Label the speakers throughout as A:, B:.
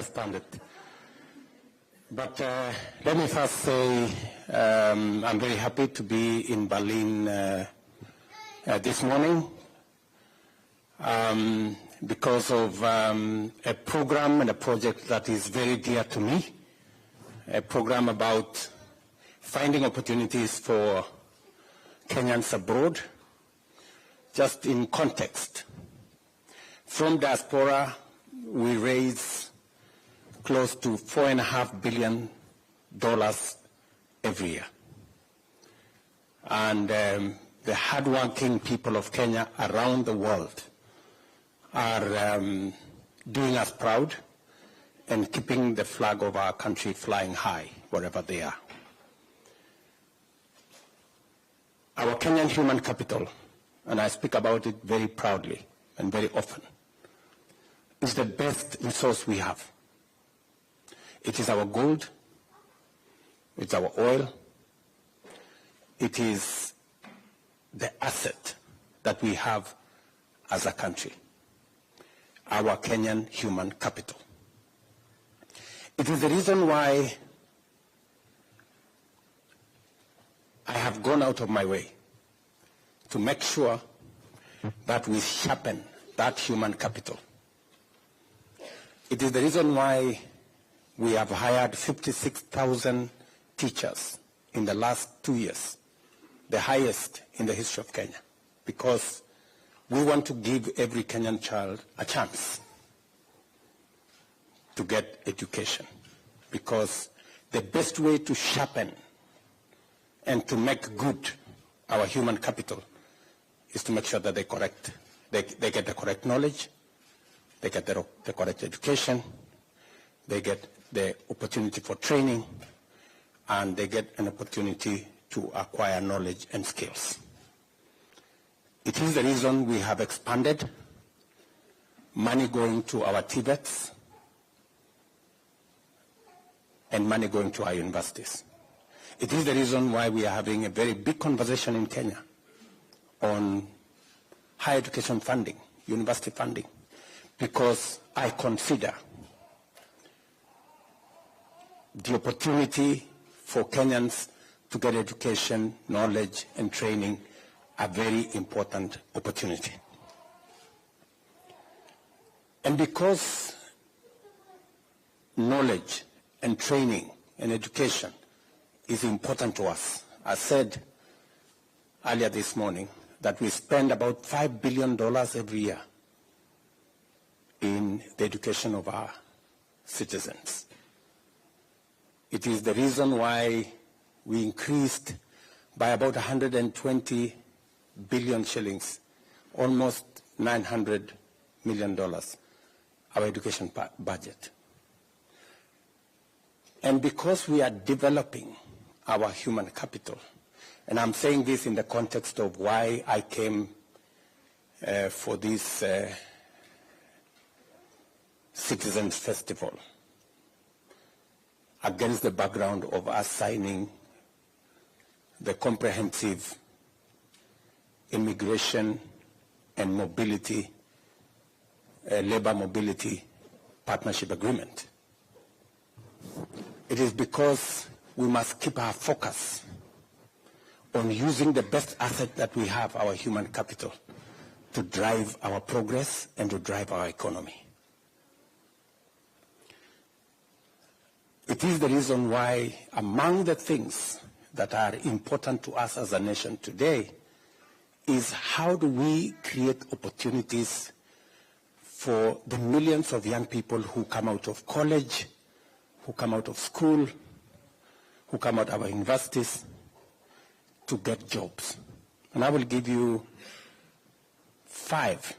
A: expanded. But let me first say I'm very happy to be in Berlin this morning because of a program and a project that is very dear to me, a program about finding opportunities for Kenyans abroad. Just in context, from diaspora, we raise close to $4.5 billion every year. And the hardworking people of Kenya around the world are doing us proud and keeping the flag of our country flying high wherever they are. Our Kenyan human capital, and I speak about it very proudly and very often, is the best resource we have. It is our gold, it's our oil, it is the asset that we have as a country, our Kenyan human capital. It is the reason why I have gone out of my way to make sure that we sharpen that human capital. It is the reason why we have hired 56,000 teachers in the last 2 years, the highest in the history of Kenya, because we want to give every Kenyan child a chance to get education, because the best way to sharpen and to make good our human capital is to make sure that they get the correct knowledge, they get the correct education, they get the opportunity for training, and they get an opportunity to acquire knowledge and skills. It is the reason we have expanded money going to our TVETs and money going to our universities. It is the reason why we are having a very big conversation in Kenya on higher education funding, university funding, because I consider the opportunity for Kenyans to get education, knowledge, and training a very important opportunity. And because knowledge and training and education is important to us, I said earlier this morning that we spend about $5 billion every year in the education of our citizens. It is the reason why we increased by about 120 billion shillings, almost $900 million, our education budget. And because we are developing our human capital, and I'm saying this in the context of why I came for this Citizens Festival, against the background of us signing the comprehensive immigration and mobility, labor mobility partnership agreement. It is because we must keep our focus on using the best asset that we have, our human capital, to drive our progress and to drive our economy. It is the reason why among the things that are important to us as a nation today is how do we create opportunities for the millions of young people who come out of college, who come out of school, who come out of our universities to get jobs. And I will give you 5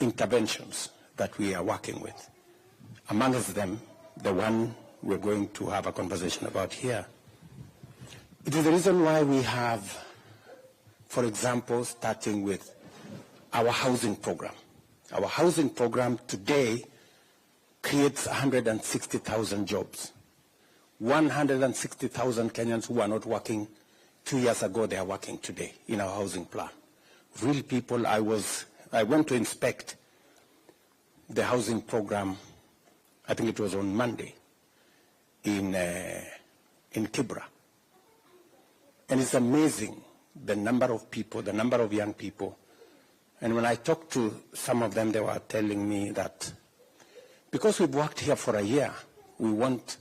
A: interventions that we are working with. Amongst them, the one we're going to have a conversation about here. It is the reason why we have, for example, starting with our housing program. Our housing program today creates 160,000 jobs. 160,000 Kenyans who are not working 2 years ago, they are working today in our housing plan. Real people. I went to inspect the housing program I think it was on Monday, in Kibra. And it's amazing the number of people, the number of young people. And when I talked to some of them, they were telling me that because we've worked here for a year, we want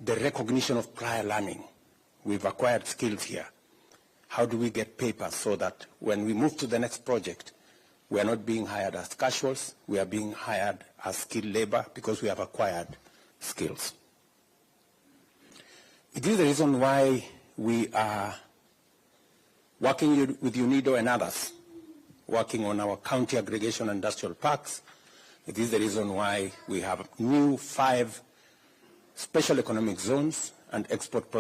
A: the recognition of prior learning. We've acquired skills here. How do we get papers so that when we move to the next project, we are not being hired as casuals, we are being hired as skilled labor because we have acquired skills. It is the reason why we are working with UNIDO and others, working on our county aggregation industrial parks. It is the reason why we have new 5 special economic zones and export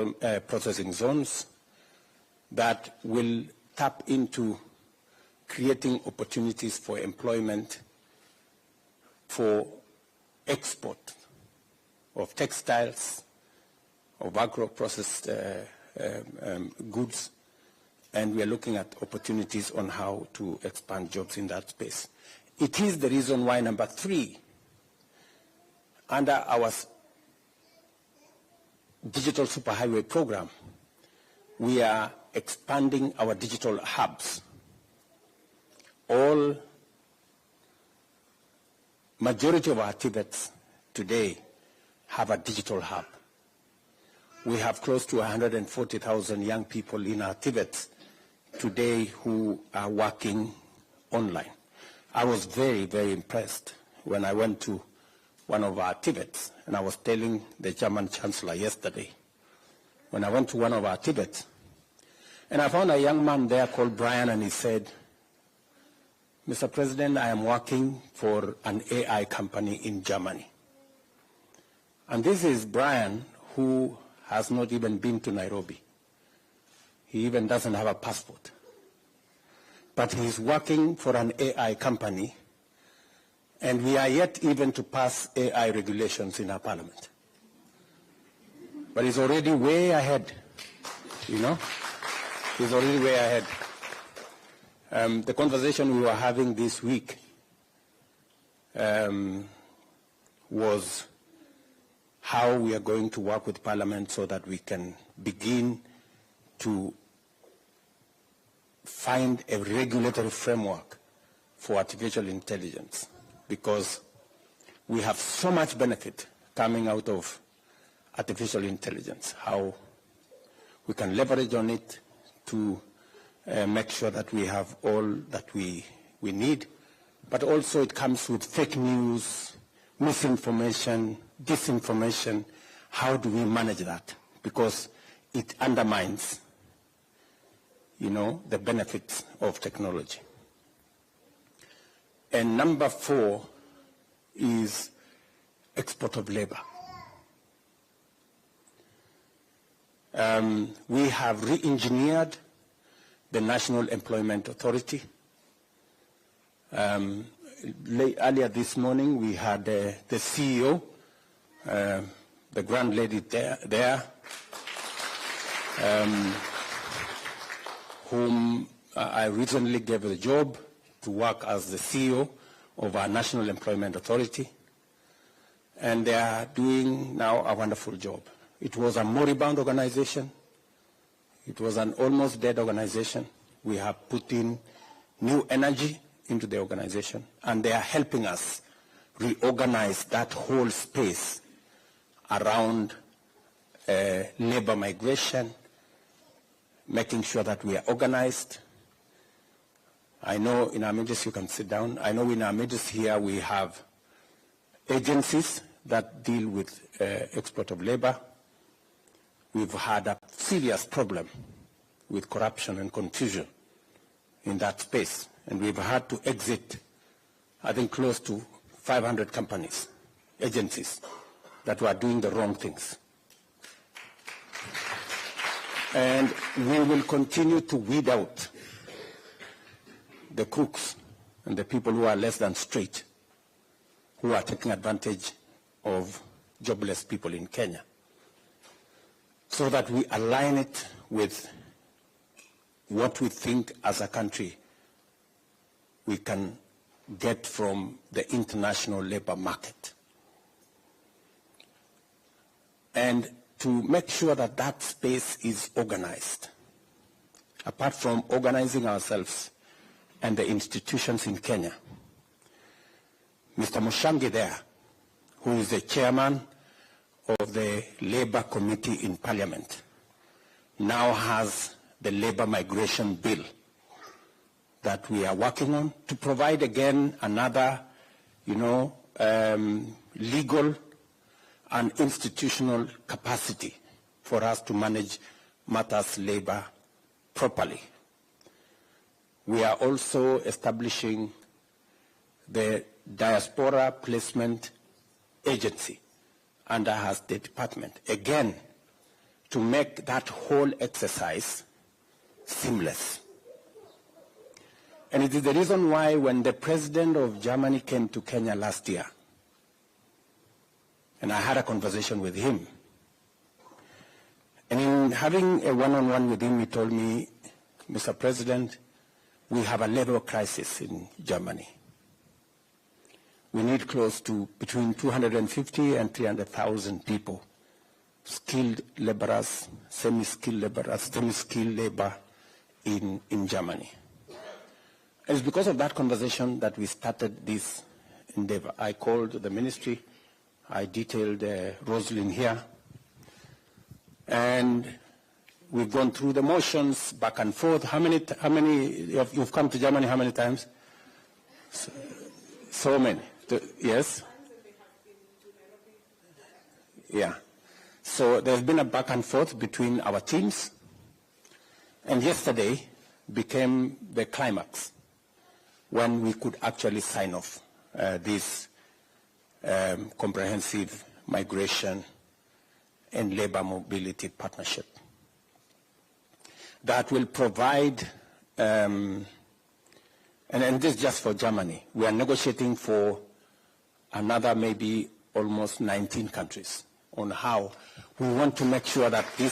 A: processing zones that will tap into creating opportunities for employment for export of textiles, of agro-processed goods, and we are looking at opportunities on how to expand jobs in that space. It is the reason why, number 3, under our digital superhighway program, we are expanding our digital hubs. Majority of our TVETs today have a digital hub. We have close to 140,000 young people in our TVETs today who are working online. I was very, very impressed when I went to one of our TVETs, and I was telling the German Chancellor yesterday, when I went to one of our TVETs, and I found a young man there called Brian, and he said, Mr. President, I am working for an AI company in Germany. And this is Brian, who has not even been to Nairobi. He even doesn't have a passport. But he's working for an AI company, and we are yet even to pass AI regulations in our parliament. But he's already way ahead, you know? He's already way ahead. The conversation we were having this week was how we are going to work with Parliament so that we can begin to find a regulatory framework for artificial intelligence, because we have so much benefit coming out of artificial intelligence, how we can leverage on it to make sure that we have all that we need, but also it comes with fake news, misinformation, disinformation. How do we manage that? Because it undermines, you know, the benefits of technology. And number 4 is export of labor. We have re-engineered the National Employment Authority. Earlier this morning, we had the CEO, the grand lady there whom I recently gave the job to work as the CEO of our National Employment Authority. And they are doing now a wonderful job. It was a moribund organization. It was an almost dead organization. We have put in new energy into the organization, and they are helping us reorganize that whole space around labor migration, making sure that we are organized. I know in our midst, you can sit down, I know in our midst here we have agencies that deal with export of labor. We've had a serious problem with corruption and confusion in that space, and we've had to exit, I think, close to 500 companies, agencies that were doing the wrong things. And we will continue to weed out the crooks and the people who are less than straight, who are taking advantage of jobless people in Kenya, so that we align it with what we think as a country we can get from the international labor market. and to make sure that that space is organized. Apart from organizing ourselves and the institutions in Kenya, Mr. Mushangi there, who is the chairman of the Labour Committee in Parliament, now has the Labour Migration Bill that we are working on to provide again another, legal and institutional capacity for us to manage matters labor properly. We are also establishing the Diaspora Placement Agency under her State Department, again, to make that whole exercise seamless. And it is the reason why when the President of Germany came to Kenya last year, and I had a conversation with him, and in having a one-on-one with him, he told me, Mr. President, we have a labor crisis in Germany. We need close to between 250 and 300,000 people, skilled laborers, semi-skilled laborers, semi-skilled labor in Germany. And it's because of that conversation that we started this endeavor. I called the ministry, I detailed Rosalind here, and we've gone through the motions back and forth. How many you've come to Germany, how many times? So many. Yes? Yeah. So there's been a back and forth between our teams, and yesterday became the climax when we could actually sign off this comprehensive migration and labor mobility partnership that will provide, and this is just for Germany. We are negotiating for another maybe almost 19 countries on how we want to make sure that there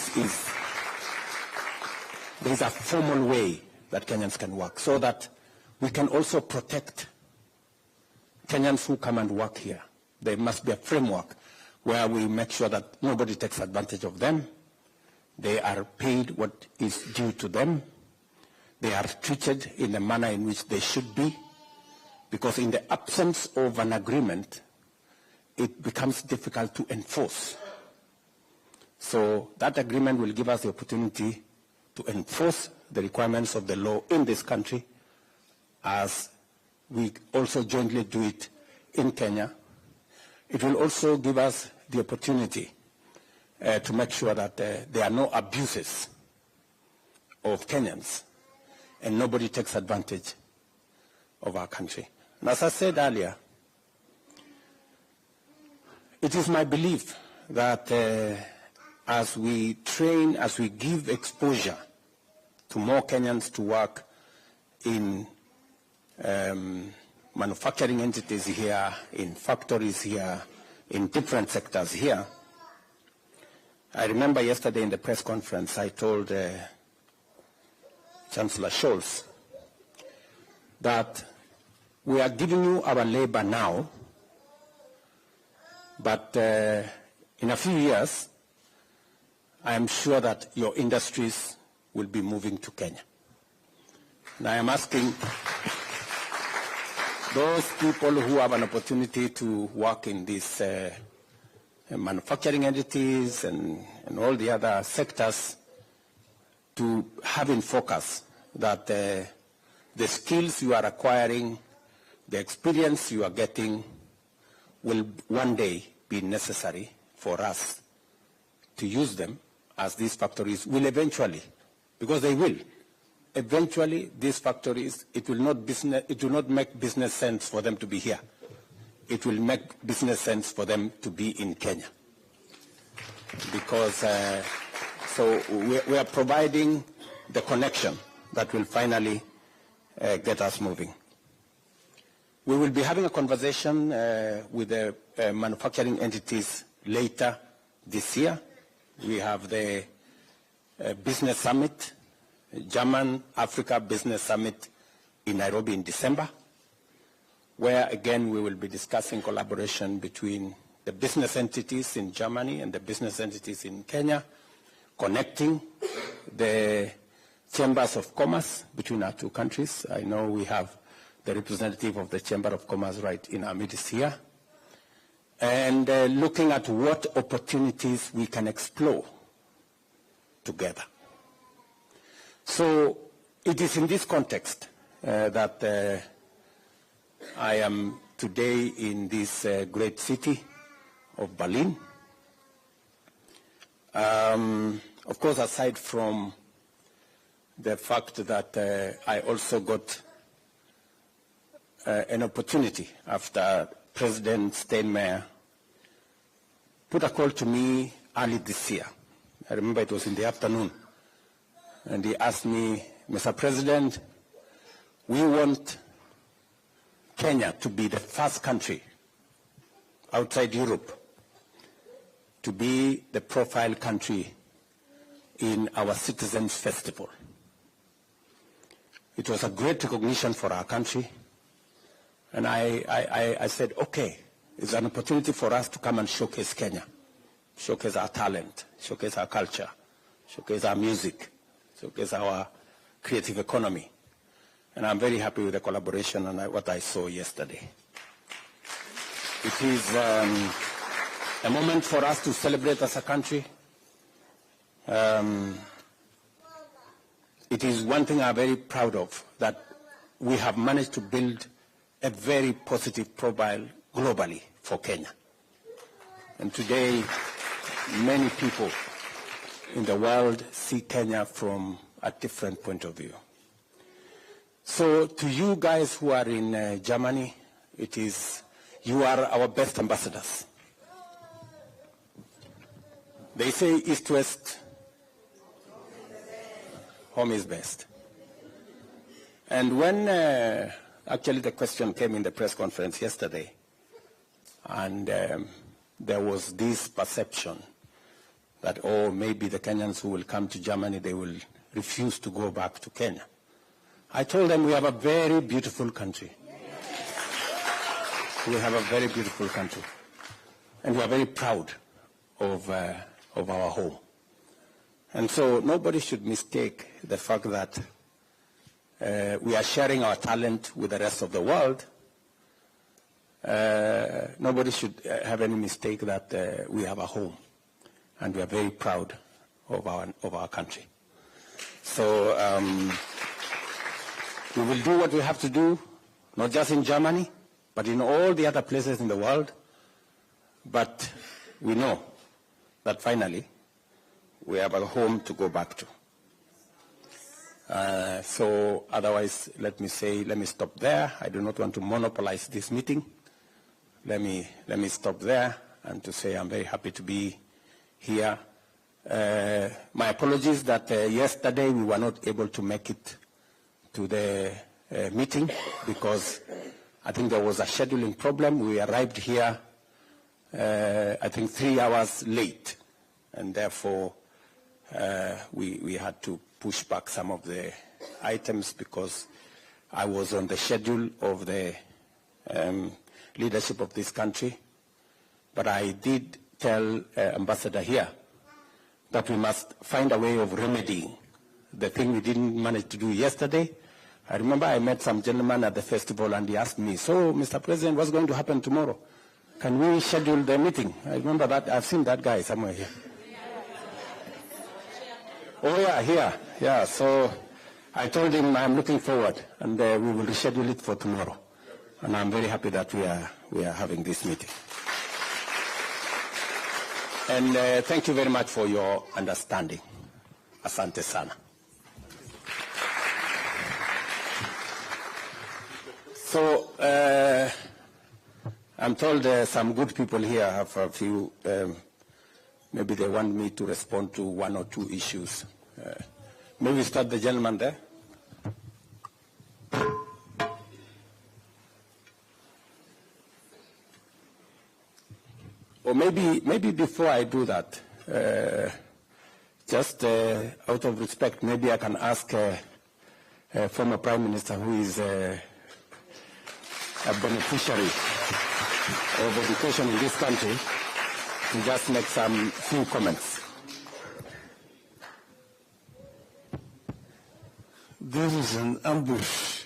A: is a formal way that Kenyans can work, so that we can also protect Kenyans who come and work here. There must be a framework where we make sure that nobody takes advantage of them. They are paid what is due to them. They are treated in the manner in which they should be, because in the absence of an agreement, it becomes difficult to enforce. So that agreement will give us the opportunity to enforce the requirements of the law in this country, as we also jointly do it in Kenya. It will also give us the opportunity to make sure that there are no abuses of Kenyans and nobody takes advantage of our country. And as I said earlier, it is my belief that as we train, as we give exposure to more Kenyans to work in manufacturing entities here, in factories here, in different sectors here. I remember yesterday in the press conference, I told Chancellor Scholz that we are giving you our labor now, but in a few years, I am sure that your industries will be moving to Kenya. And I am asking those people who have an opportunity to work in these manufacturing entities and all the other sectors to have in focus that the skills you are acquiring, the experience you are getting will one day be necessary for us to use them, as these factories will eventually, because they will. Eventually, these factories, it will not make business sense for them to be here. It will make business sense for them to be in Kenya. Because, so we are providing the connection that will finally get us moving. We will be having a conversation with the manufacturing entities later this year. We have the business summit, German Africa Business Summit in Nairobi in December, where again we will be discussing collaboration between the business entities in Germany and the business entities in Kenya, connecting the chambers of commerce between our two countries. I know we have the representative of the Chamber of Commerce right in our midst here, and looking at what opportunities we can explore together. So it is in this context that I am today in this great city of Berlin. Of course, aside from the fact that I also got an opportunity after President Steinmeier put a call to me early this year. I remember it was in the afternoon. And he asked me, Mr. President, we want Kenya to be the first country outside Europe to be the profile country in our Citizens Festival. It was a great recognition for our country. And I said, okay, it's an opportunity for us to come and showcase Kenya, showcase our talent, showcase our culture, showcase our music, showcase our creative economy. And I'm very happy with the collaboration and what I saw yesterday. It is a moment for us to celebrate as a country. It is one thing I'm very proud of, that we have managed to build a very positive profile globally for Kenya. And today, many people in the world see Kenya from a different point of view. So to you guys who are in Germany, you are our best ambassadors. They say East-West, home is best. And when actually the question came in the press conference yesterday, and there was this perception that, oh, maybe the Kenyans who will come to Germany, they will refuse to go back to Kenya. I told them we have a very beautiful country. We have a very beautiful country. And we are very proud of our home. And so nobody should mistake the fact that we are sharing our talent with the rest of the world. Nobody should have any mistake that we have a home. And we are very proud of our country. So we will do what we have to do, not just in Germany, but in all the other places in the world. But we know that finally we have a home to go back to. So otherwise, let me stop there. I do not want to monopolize this meeting. Let me stop there and to say I'm very happy to be here. My apologies that yesterday we were not able to make it to the meeting because I think there was a scheduling problem. We arrived here, I think 3 hours late, and therefore we had to push back some of the items because I was on the schedule of the leadership of this country. But I did tell Ambassador here that we must find a way of remedying the thing we didn't manage to do yesterday. I remember I met some gentleman at the festival and he asked me, so Mr. President, what's going to happen tomorrow? Can we schedule the meeting? I remember that. I've seen that guy somewhere here. Oh yeah, here. Yeah, so I told him I'm looking forward and we will reschedule it for tomorrow. And I'm very happy that we are having this meeting. And thank you very much for your understanding. Asante sana. So I'm told some good people here have a few, maybe they want me to respond to 1 or 2 issues. Maybe start the gentleman there. Or maybe before I do that, just out of respect, maybe I can ask former Prime Minister who is a beneficiary of education in this country to just make some few comments.
B: This is an ambush.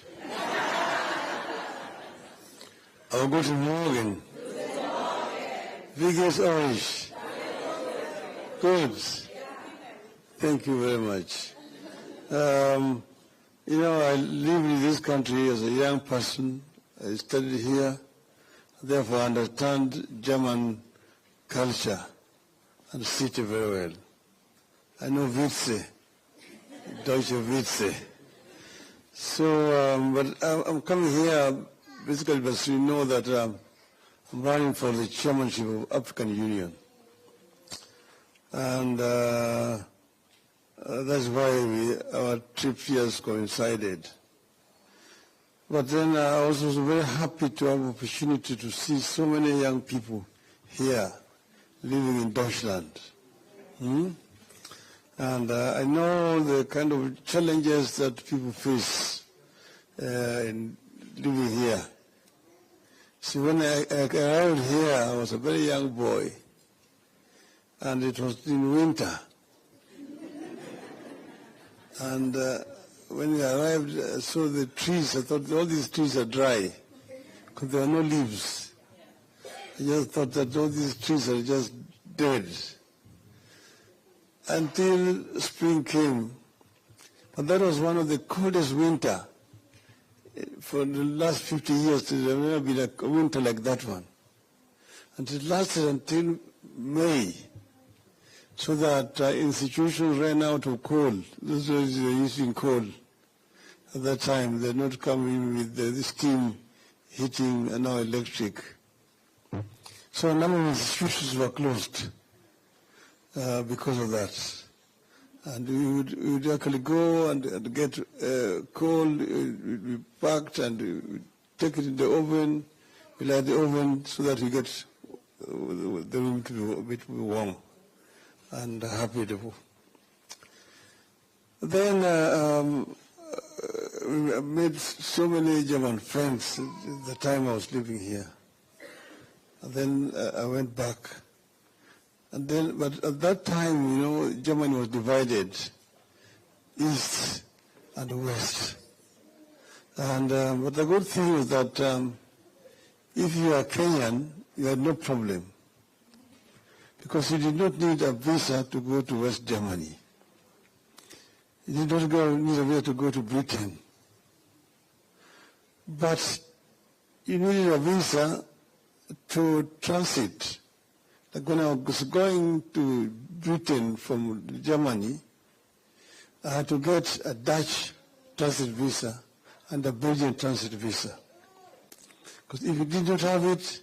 B: Oh, guten Morgen. Wie geht's euch? Good. Thank you very much. You know, I live in this country as a young person. I studied here, therefore I understand German culture and city very well. I know Witze, Deutsche Witze. So, but I'm coming here basically because you know that I'm running for the chairmanship of African Union. And that's why our trip here has coincided. But then I was also very happy to have the opportunity to see so many young people here living in Deutschland. And I know the kind of challenges that people face in living here. So when I arrived here, I was a very young boy, and it was in winter. And when we arrived, I saw the trees. I thought all these trees are dry because there are no leaves. I just thought that all these trees are just dead. Until spring came. But that was one of the coldest winter. For the last 50 years, there has never been a winter like that one. And it lasted until May, so that institutions ran out of coal. Those were using coal at that time. They're not coming with the steam heating and now electric. So a number of institutions were closed because of that. And we would actually go and get coal, we packed and we take it in the oven, we light the oven so that we get the room to be a bit warm and happy. Then we made so many German friends at the time I was living here. And then I went back. And then, but at that time, you know, Germany was divided, east and west. And but the good thing is that if you are Kenyan, you had no problem, because you did not need a visa to go to West Germany. You did not need a visa to go to Britain. But you needed a visa to transit. Like when I was going to Britain from Germany, I had to get a Dutch transit visa and a Belgian transit visa. Because if you did not have it,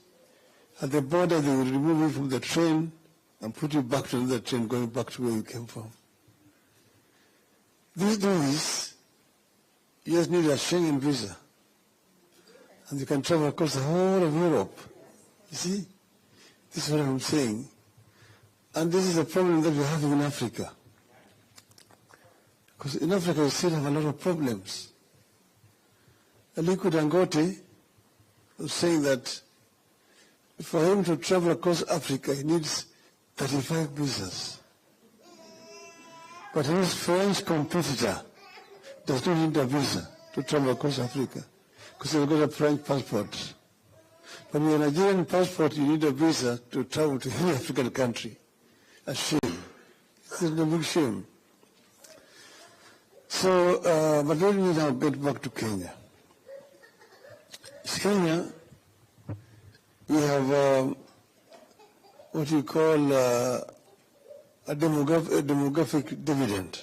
B: at the border they would remove you from the train and put you back to another train going back to where you came from. These days, you just need a Schengen visa. And you can travel across the whole of Europe. You see? This is what I'm saying. And this is a problem that we're having in Africa. Because in Africa we still have a lot of problems. Aliko Dangote was saying that for him to travel across Africa, he needs 35 visas. But his French competitor does not need a visa to travel across Africa because he's got a French passport. But with a Nigerian passport, you need a visa to travel to any African country. A shame. It's a big shame. So, but let me now get back to Kenya. In Kenya, we have what you call a demographic dividend.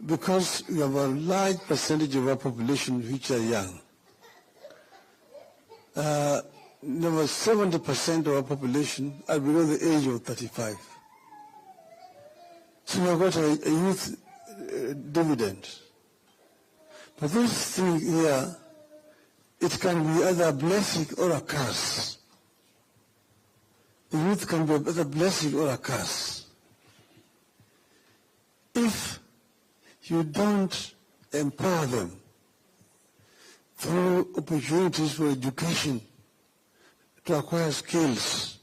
B: Because we have a large percentage of our population which are young. Number 70% of our population are below the age of 35. So we have got a youth dividend. But this thing here, it can be either a blessing or a curse. The youth can be either a blessing or a curse. If you don't empower them through opportunities for education to acquire skills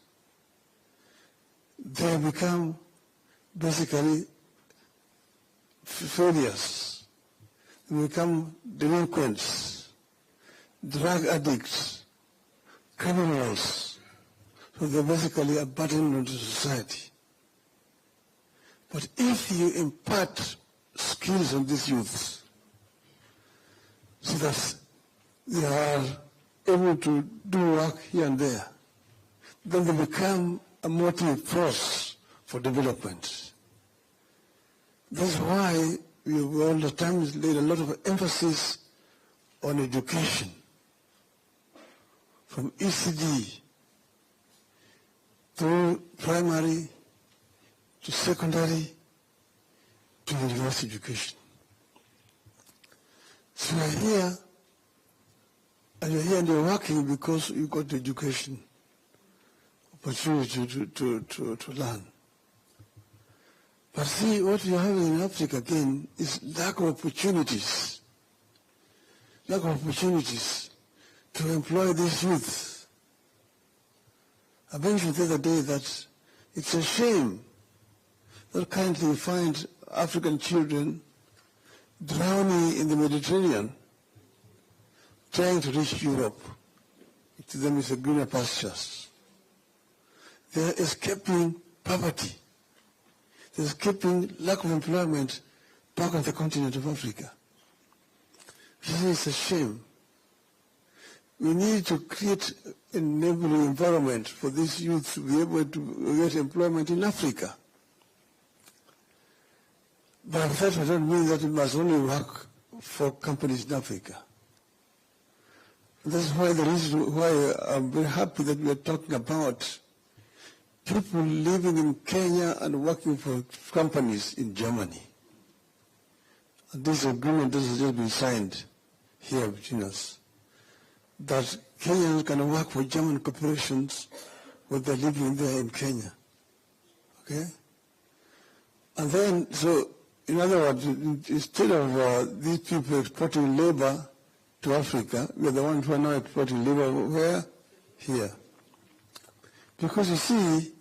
B: they become basically failures. They become delinquents, drug addicts, criminals. So they're basically a burden on society. But if you impart skills on these youths so that they are able to do work here and there, then they become a motive force for development. That's why we all the time laid a lot of emphasis on education, from ECD through primary to secondary to university education. So you're here, and you're here and you're working because you got the education opportunity to learn. But see, what we are having in Africa again is lack of opportunities. Lack of opportunities to employ these youth. I mentioned the other day that it's a shame that currently you find African children drowning in the Mediterranean, trying to reach Europe. To them it's a greener pastures. They're escaping poverty. They're escaping lack of employment back on the continent of Africa. It's a shame. We need to create an enabling environment for these youth to be able to get employment in Africa. But that I don't mean that it must only work for companies in Africa. That's why the reason why I'm very happy that we are talking about people living in Kenya and working for companies in Germany. And this agreement has just been signed here between us, that Kenyans can work for German corporations when they're living there in Kenya. Okay? And then, so, in other words, instead of these people exporting labor to Africa, we are the ones who are now exporting labor where? Here. Because you see,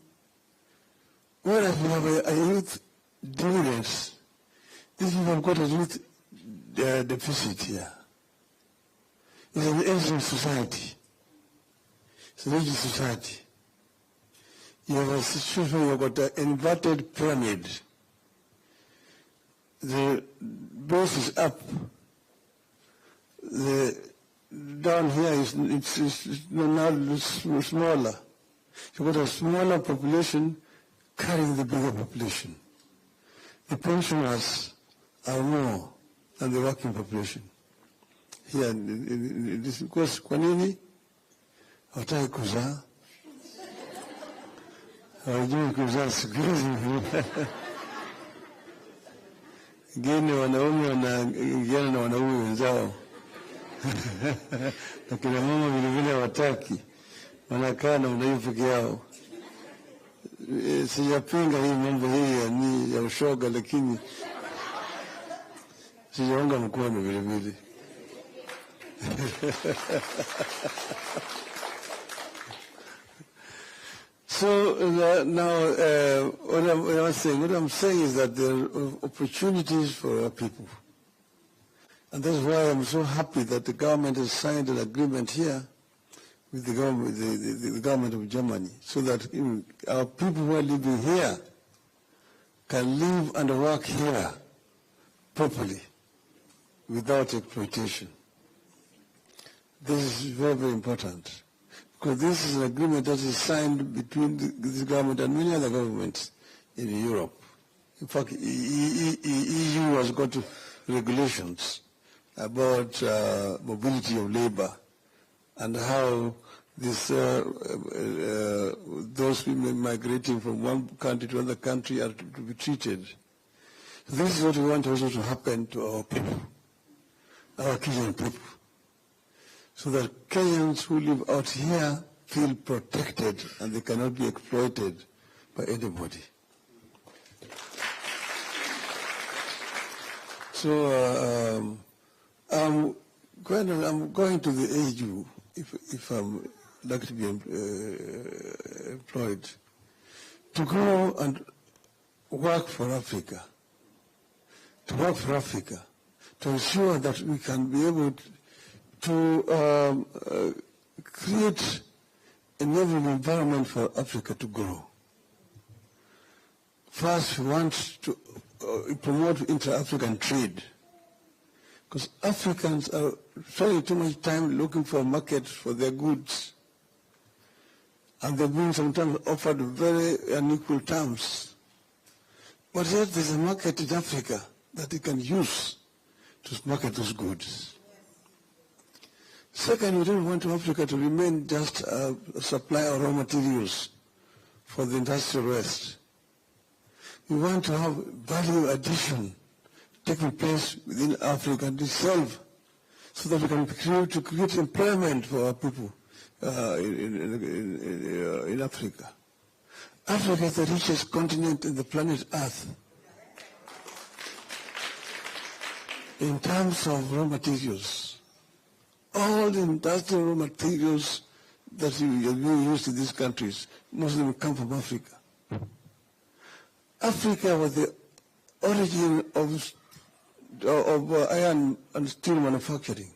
B: whereas we have a youth dividends, these people have got a youth deficit here. It's an aging society. It's an aging society. You have a situation where you've got an inverted pyramid. The base is up. The down here is now smaller. You've got a smaller population carrying the bigger population. The pensioners are more than the working population. Here, this because kwa nini hawataki kuzaa? Hawajui kuzaa siku hizi. Wengine wanaume wanaingiana na wanaume wenzao. Na kina mama vile vile hawataki. Wanakaa na wanaume peke yao. Sijapinga hii mambo hii ya ushoga, lakini sijaunga mkono vile vile. So now, what I'm saying is that there are opportunities for our people. And that's why I'm so happy that the government has signed an agreement here with the government of Germany, so that our people who are living here can live and work here properly without exploitation. This is very, very important, because this is an agreement that is signed between this government and many other governments in Europe. In fact, EU has got regulations about mobility of labor and how this, those women migrating from one country to another country are to be treated. This is what we want also to happen to our people, our Kenyan people, so that Kenyans who live out here feel protected and they cannot be exploited by anybody. So I'm going to the AU if I'm like to be employed, to go and work for Africa, to ensure that we can be able to create an enabling environment for Africa to grow. First, we want to promote intra-African trade, because Africans are spending too much time looking for a market for their goods, and they're being sometimes offered very unequal terms. But yet there's a market in Africa that they can use to market those goods. Second, we don't want Africa to remain just a supplier of raw materials for the industrial West. We want to have value addition taking place within Africa itself, so that we can create employment for our people in Africa. Africa is the richest continent in the planet Earth in terms of raw materials. All the industrial raw materials that are being used in these countries, most of them come from Africa. Africa was the origin of iron and steel manufacturing.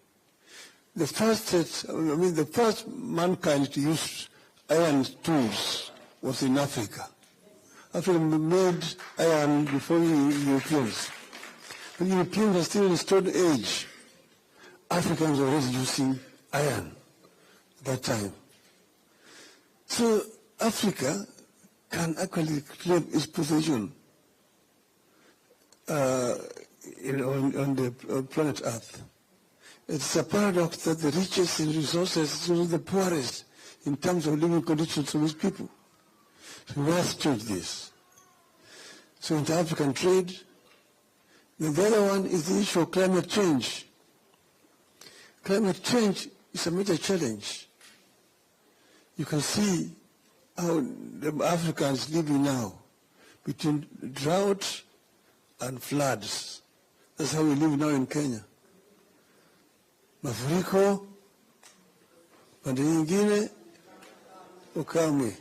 B: The first mankind to use iron tools was in Africa. Africa made iron before the Europeans. The Europeans are still in the Stone Age. Africans were already using iron at that time. So Africa can actually claim its position on the planet Earth. It's a paradox that the richest in resources is also the poorest in terms of living conditions of these people. So we must change this. So inter-African trade. The other one is the issue of climate change. Climate change is a major challenge. You can see how the Africans living now between drought and floods. That's how we live now in Kenya. Mafuriko, pande nyingine, ukame,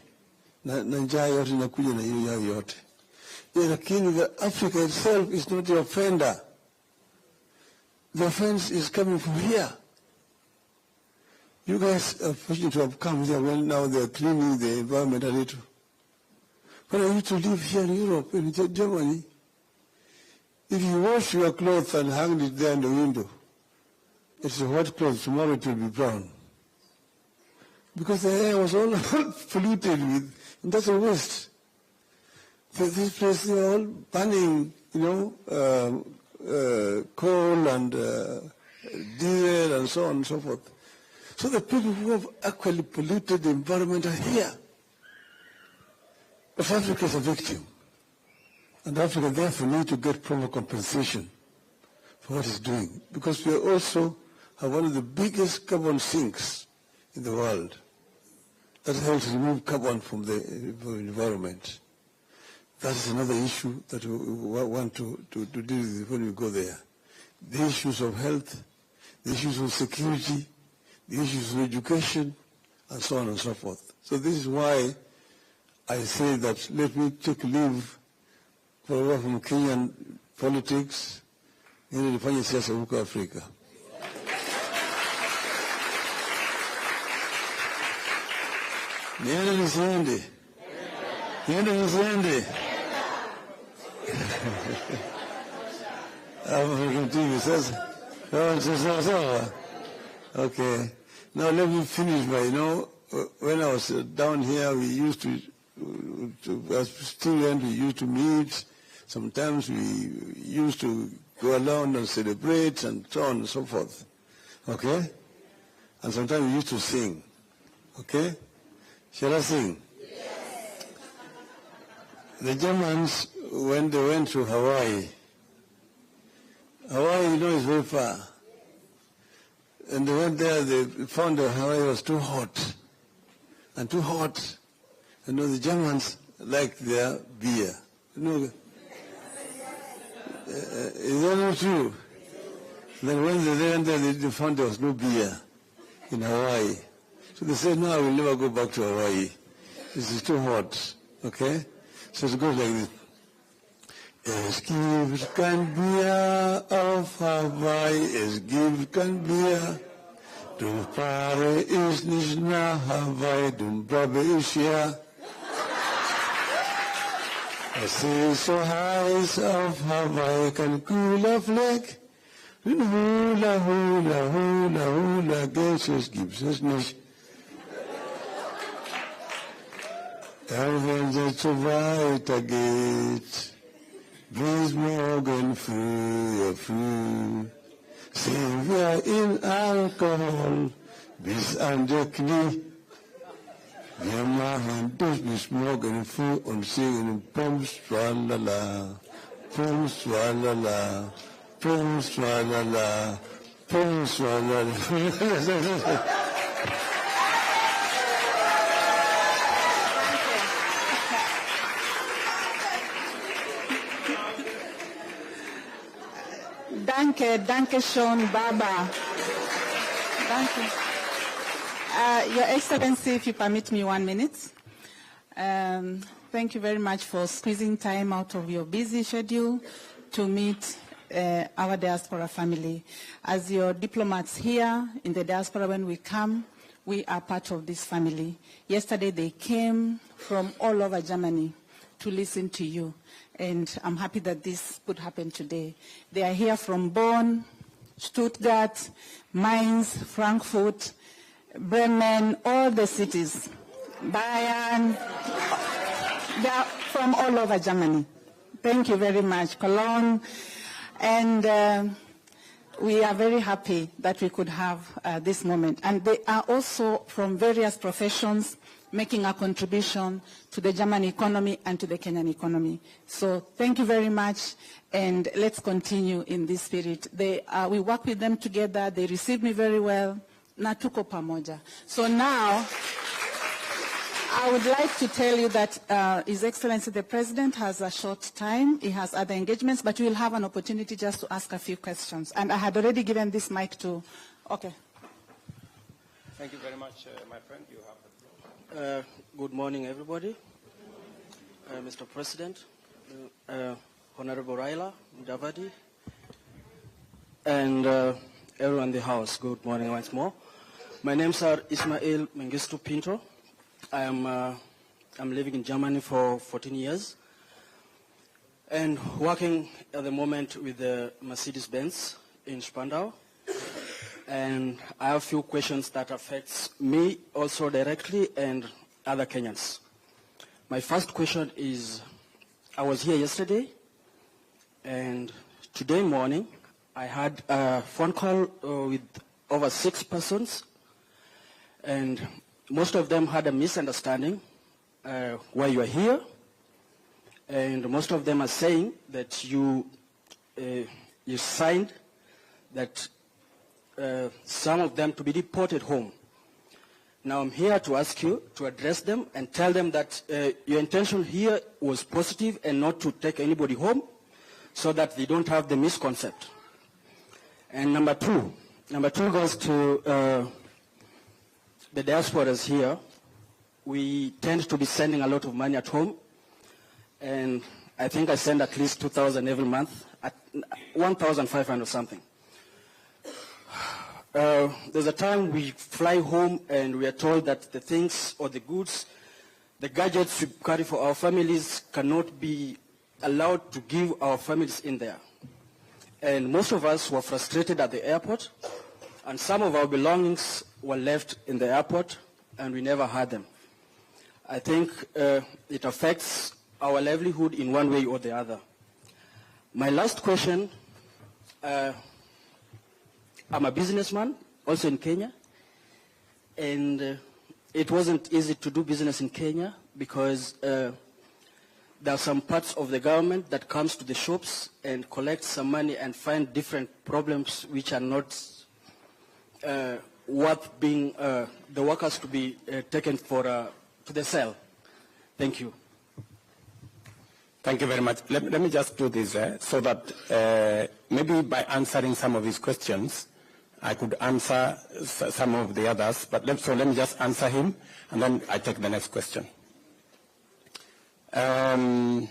B: na njaa yote inakuja na hiyo yao yote. Lakini Africa itself is not the offender. The offense is coming from here. You guys are fortunate to have come here when now they're cleaning the environment a little. When I used to live here in Europe, in Germany, if you wash your clothes and hang it there in the window, it's a white cloth, tomorrow it will be brown. Because the air was all polluted with industrial waste. So this place, they're all burning, coal and diesel and so on and so forth. So the people who have actually polluted the environment are here. But Africa is a victim. And Africa therefore needs to get proper compensation for what it's doing. Because we also have one of the biggest carbon sinks in the world that helps remove carbon from the environment. That is another issue that we want to deal with when we go there. The issues of health, the issues of security, the issues of education, and so on and so forth. So this is why I say that let me take leave for a while from Kenyan politics, ili nifanye siasa huko Afrika. Niende nisiende? Niende nisiende? Okay. Now let me finish by, when I was down here, we used to as students, we used to meet. Sometimes we used to go around and celebrate and so on and so forth. Okay? And sometimes we used to sing. Okay? Shall I sing? Yes. The Germans, when they went to Hawaii, is very far. And they went there, they found that Hawaii was too hot. And too hot. And the Germans liked their beer. Is that not true? Then when they went there, they found there was no beer in Hawaii. So they said, no, I will never go back to Hawaii. This is too hot. Okay? So it goes like this. Es gibt kein Bier auf Hawaii, es gibt kein Bier. Du fahre ich nicht nach Hawaii, du bleibe ich hier. Es ist so heiß auf Hawaii, kein cooler Fleck. Und Hula, Hula, Hula, Hula, Geld gibt es nicht. Dann, wenn es so weitergeht, bis morgen früh, sind wir in Alkohol bis an die Knie. Wir machen das bis morgen früh und singen Pum, Swalala, Pum, Swalala, Pum, Swalala, Pum, Swalala.
C: Danke schön, Baba. Danke. Your Excellency, if you permit me 1 minute. Thank you very much for squeezing time out of your busy schedule to meet our diaspora family. As your diplomats here in the diaspora, when we come, we are part of this family. Yesterday they came from all over Germany to listen to you. And I'm happy that this could happen today. They are here from Bonn, Stuttgart, Mainz, Frankfurt, Bremen, all the cities, Bayern. They are from all over Germany. Thank you very much, Cologne. And we are very happy that we could have this moment. And they are also from various professions, making a contribution to the German economy and to the Kenyan economy. So thank you very much, and let's continue in this spirit. We work with them together. They received me very well. Na tuko pamoja. So now, I would like to tell you that His Excellency the President has a short time. He has other engagements, but we will have an opportunity just to ask a few questions. And I had already given this mic to, okay.
A: Thank you very much, my friend. You have the floor.
D: Good morning, everybody. Mr. President, Honorable Raila, Mudavadi, and everyone in the House, good morning once more. My name is Ismail Mengistu Pinto. I'm living in Germany for 14 years and working at the moment with the Mercedes-Benz in Spandau. And I have a few questions that affects me also directly and other Kenyans. My first question is, I was here yesterday, and today morning I had a phone call with over 6 persons, and most of them had a misunderstanding why you are here, and most of them are saying that you signed that some of them to be deported home. Now I'm here to ask you to address them and tell them that your intention here was positive and not to take anybody home so that they don't have the misconcept. And number two goes to the diasporas here. We tend to be sending a lot of money at home, and I think I send at least 2,000 every month, at 1,500 something. There's a time we fly home and we are told that the things or the goods, the gadgets we carry for our families cannot be allowed to give our families in there. And most of us were frustrated at the airport, and some of our belongings were left in the airport and we never had them. I think it affects our livelihood in one way or the other. My last question, I'm a businessman, also in Kenya, and it wasn't easy to do business in Kenya because there are some parts of the government that comes to the shops and collects some money and find different problems which are not worth being the workers to be taken for to the cell. Thank you.
A: Thank you very much. Let me just do this so that maybe by answering some of his questions, I could answer some of the others, but let me just answer him, and then I take the next question. The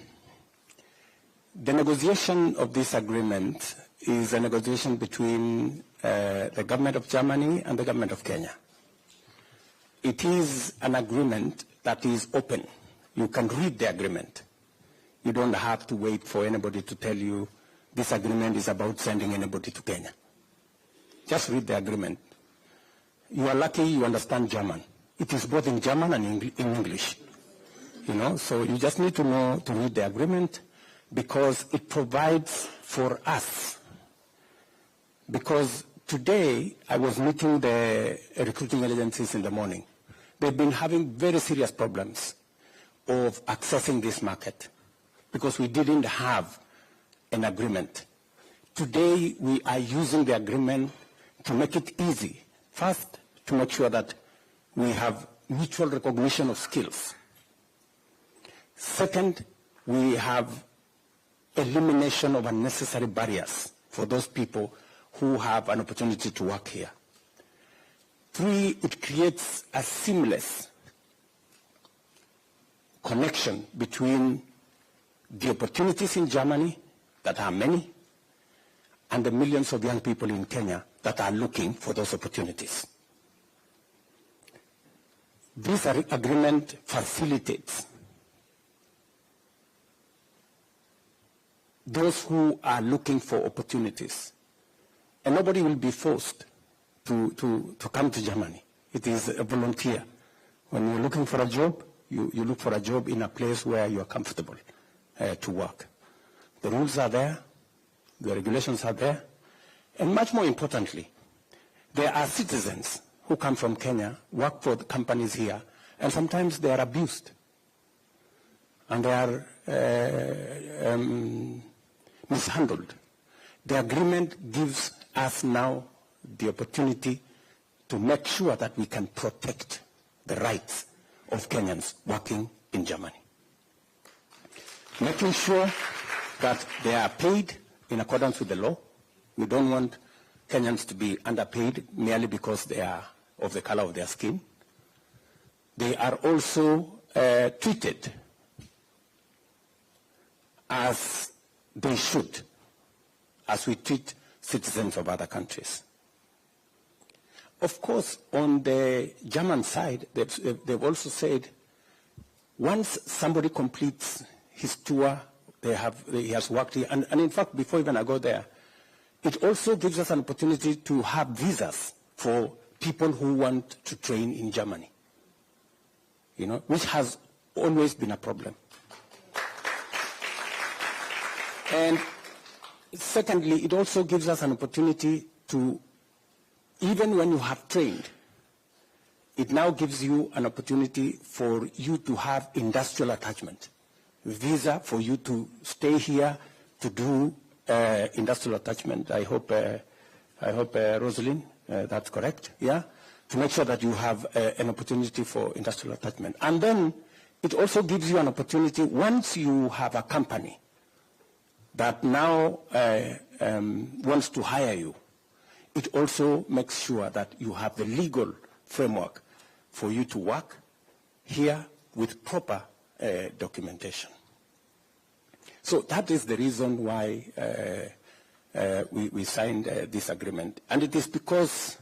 A: negotiation of this agreement is a negotiation between the government of Germany and the government of Kenya. It is an agreement that is open. You can read the agreement. You don't have to wait for anybody to tell you this agreement is about sending anybody to Kenya. Just read the agreement. You are lucky you understand German. It is both in German and in English. You know, so you just need to know to read the agreement because it provides for us. Because today I was meeting the recruiting agencies in the morning. They've been having very serious problems of accessing this market because we didn't have an agreement. Today we are using the agreement to make it easy. First, to make sure that we have mutual recognition of skills. Second, we have elimination of unnecessary barriers for those people who have an opportunity to work here. Three, it creates a seamless connection between the opportunities in Germany, that are many, and the millions of young people in Kenya that are looking for those opportunities. This agreement facilitates those who are looking for opportunities. And nobody will be forced to come to Germany. It is a volunteer. When you're looking for a job, you look for a job in a place where you are comfortable to work. The rules are there, the regulations are there, and much more importantly, there are citizens who come from Kenya, work for the companies here, and sometimes they are abused. And they are mishandled. The agreement gives us now the opportunity to make sure that we can protect the rights of Kenyans working in Germany. Making sure that they are paid in accordance with the law. We don't want Kenyans to be underpaid merely because they are of the color of their skin. They are also treated as they should, as we treat citizens of other countries. Of course, on the German side, they've also said, once somebody completes his tour, he has worked here, and in fact, before even I go there, it also gives us an opportunity to have visas for people who want to train in Germany, you know, which has always been a problem. And secondly, it also gives us an opportunity to, even when you have trained, it now gives you an opportunity for you to have industrial attachment, visa for you to stay here to do industrial attachment. I hope Rosalind, that's correct, yeah? To make sure that you have an opportunity for industrial attachment. And then it also gives you an opportunity, once you have a company that now wants to hire you, it also makes sure that you have the legal framework for you to work here with proper documentation. So that is the reason why we signed this agreement. And it is because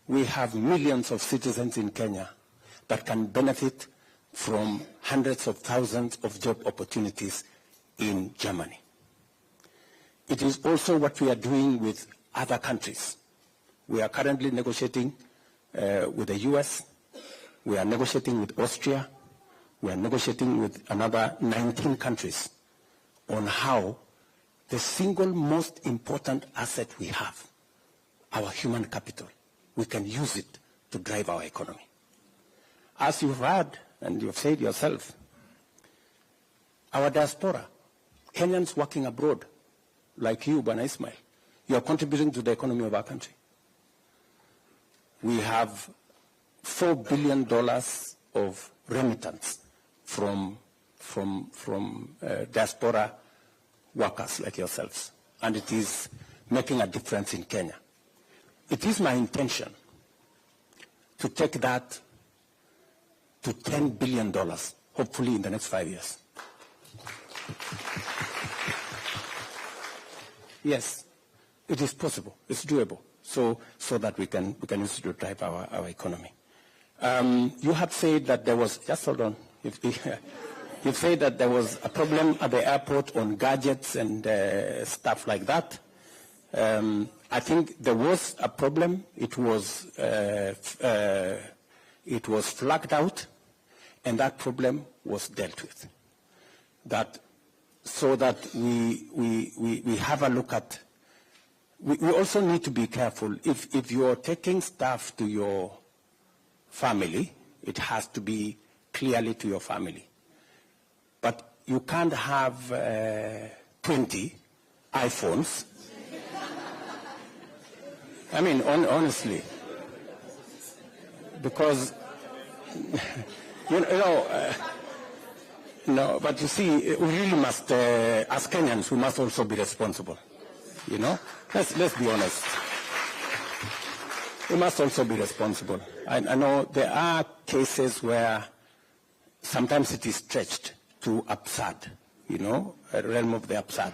A: we have millions of citizens in Kenya that can benefit from hundreds of thousands of job opportunities in Germany. It is also what we are doing with other countries. We are currently negotiating with the US. We are negotiating with Austria. We are negotiating with another 19 countries on how the single most important asset we have, our human capital, we can use it to drive our economy. As you've heard and you've said yourself, our diaspora, Kenyans working abroad, like you, Bwana Ismail, you are contributing to the economy of our country. We have $4 billion of remittance from diaspora workers like yourselves, and it is making a difference in Kenya. It is my intention to take that to $10 billion, hopefully in the next 5 years. Yes, it is possible. It's doable. So that we can use it to drive our economy. You have said that there was, just hold on. You've said that there was a problem at the airport on gadgets and stuff like that. I think there was a problem. It was flagged out, and that problem was dealt with. So that we have a look at. We also need to be careful. If you're taking stuff to your family, it has to be clearly to your family. But you can't have 20 iPhones. I mean, honestly, because no. But you see, we really must, as Kenyans, we must also be responsible. Let's be honest. We must also be responsible. I know there are cases where sometimes it is stretched to absurd, a realm of the absurd.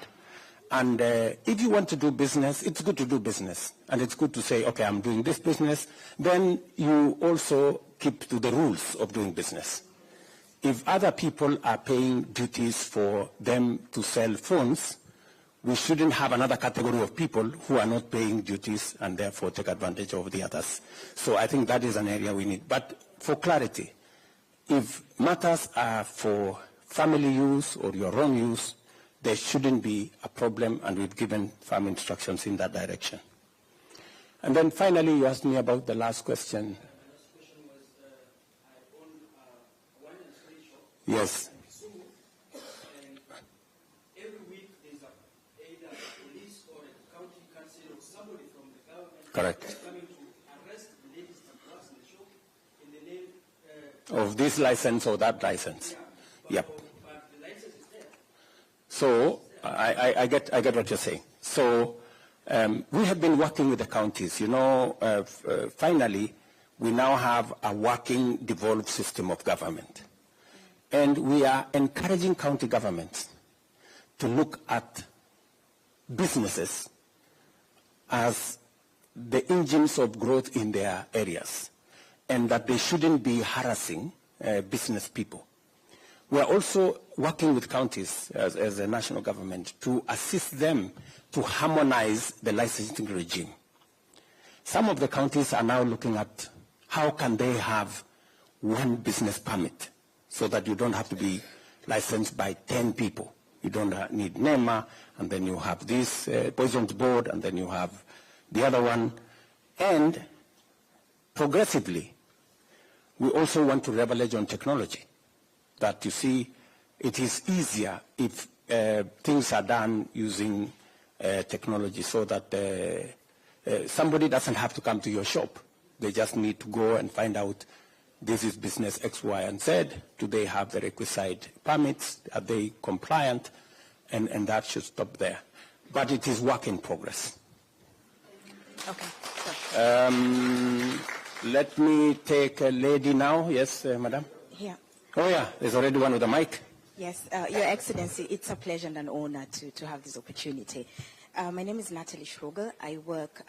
A: And if you want to do business, it's good to do business. And it's good to say, okay, I'm doing this business. Then you also keep to the rules of doing business. If other people are paying duties for them to sell phones, we shouldn't have another category of people who are not paying duties and therefore take advantage of the others. So I think that is an area we need. But for clarity, if matters are for family use or your own use, there shouldn't be a problem, and we've given firm instructions in that direction. And then finally, you asked me about the last question.
D: The last question was, I own a wine and spirit shop.
A: Yes.
D: And every week there's either a police or a county council or somebody from the government
A: Correct.
D: coming to arrest the ladies and drugs in the shop in the name
A: Of this license or that license. Yep.
D: but the license is there.
A: So I get what you're saying. So we have been working with the counties. Finally, we now have a working, devolved system of government. And we are encouraging county governments to look at businesses as the engines of growth in their areas, and that they shouldn't be harassing business people. We are also working with counties as a national government to assist them to harmonize the licensing regime. Some of the counties are now looking at how can they have one business permit so that you don't have to be licensed by 10 people. You don't need NEMA, and then you have this Poisons Board, and then you have the other one. And progressively, we also want to leverage on technology. That you see, it is easier if things are done using technology, so that somebody doesn't have to come to your shop. They just need to go and find out, this is business X, Y, and Z. Do they have the requisite permits? Are they compliant? And that should stop there. But it is work in progress.
E: Okay. Sure.
A: Let me take a lady now. Yes, madam?
E: Here.
A: Oh, yeah, there's already one with a mic.
E: Yes, Your Excellency, it's a pleasure and an honor to have this opportunity. My name is Natalie Schrogel. I work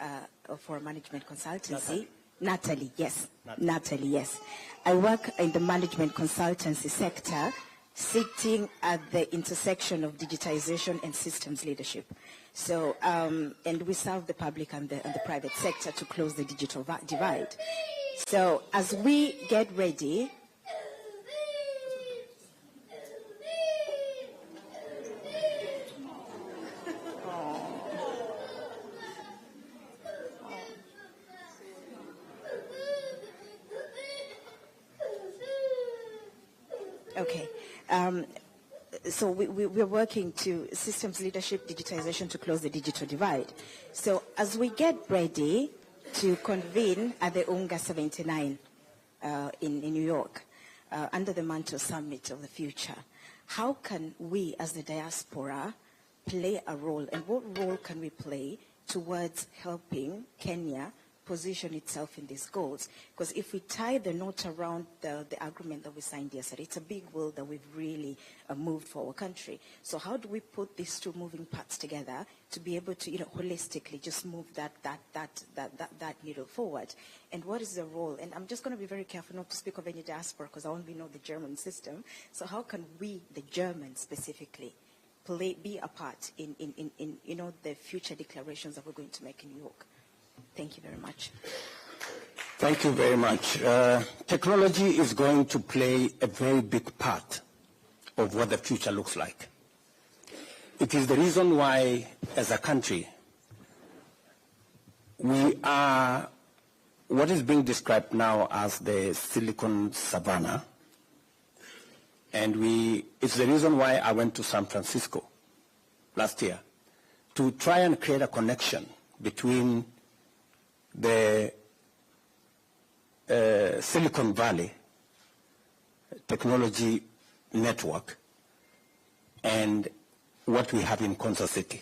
E: for a management consultancy. Natalie, yes. Natalie, yes. I work in the management consultancy sector, sitting at the intersection of digitization and systems leadership. So, and we serve the public and the private sector to close the digital divide. So, as we get ready, okay. So we're working to systems leadership, digitization to close the digital divide. So as we get ready to convene at the UNGA 79 in New York, under the Mantle Summit of the Future, how can we as the diaspora play a role, and what role can we play towards helping Kenya position itself in these goals? Because if we tie the knot around the agreement that we signed yesterday, it's a big goal that we've really moved for our country. So how do we put these two moving parts together to be able to, holistically just move that needle forward? And what is the role? And I'm just going to be very careful not to speak of any diaspora because I only know the German system. So how can we, the Germans specifically, be a part in the future declarations that we're going to make in New York? Thank you very much.
A: Thank you very much. Technology is going to play a very big part of what the future looks like. It is the reason why, as a country, we are what is being described now as the Silicon Savannah. And it's the reason why I went to San Francisco last year to try and create a connection between the Silicon Valley technology network and what we have in Kansas City.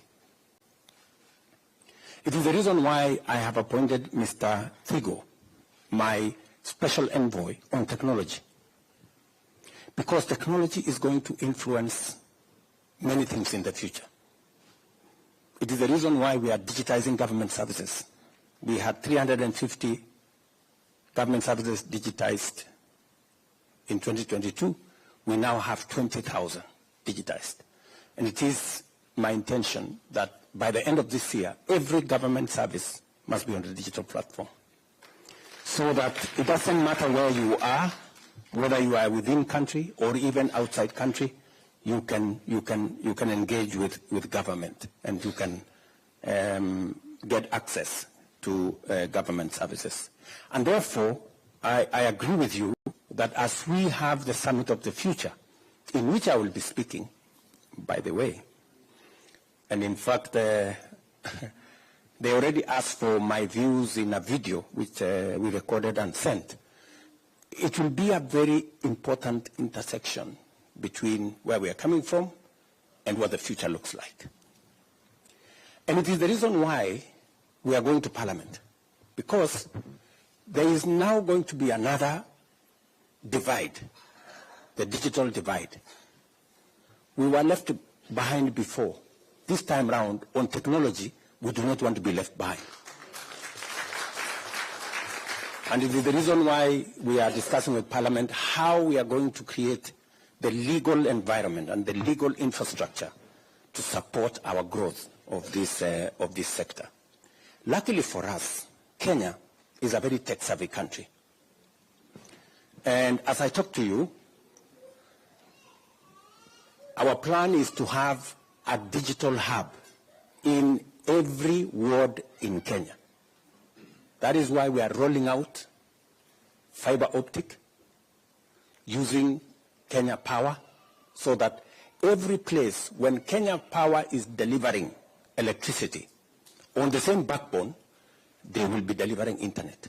A: It is the reason why I have appointed Mr. Figo, my special envoy on technology, because technology is going to influence many things in the future. It is the reason why we are digitizing government services. We had 350 government services digitized in 2022. We now have 20,000 digitized. And it is my intention that by the end of this year, every government service must be on the digital platform. So that it doesn't matter where you are, whether you are within country or even outside country, you can engage with government and you can get access to government services. And therefore, I agree with you that as we have the Summit of the Future, in which I will be speaking, by the way, and in fact, they already asked for my views in a video which we recorded and sent. It will be a very important intersection between where we are coming from and what the future looks like. And it is the reason why we are going to Parliament, because there is now going to be another divide, the digital divide. We were left behind before. This time round, on technology, we do not want to be left behind. And it is the reason why we are discussing with Parliament how we are going to create the legal environment and the legal infrastructure to support our growth of this sector. Luckily for us, Kenya is a very tech-savvy country. And as I talk to you, our plan is to have a digital hub in every ward in Kenya. That is why we are rolling out fiber optic using Kenya Power, so that every place when Kenya Power is delivering electricity on the same backbone, they will be delivering internet.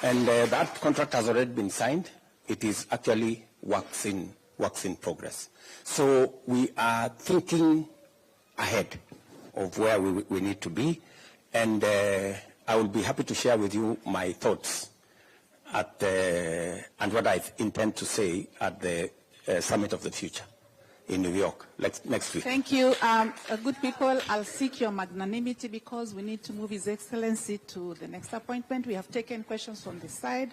A: And that contract has already been signed. It is actually works in progress. So we are thinking ahead of where we need to be, and I will be happy to share with you my thoughts and what I intend to say at the Summit of the Future in New York next week.
C: Thank you. Good people, I'll seek your magnanimity because we need to move His Excellency to the next appointment. We have taken questions from this side.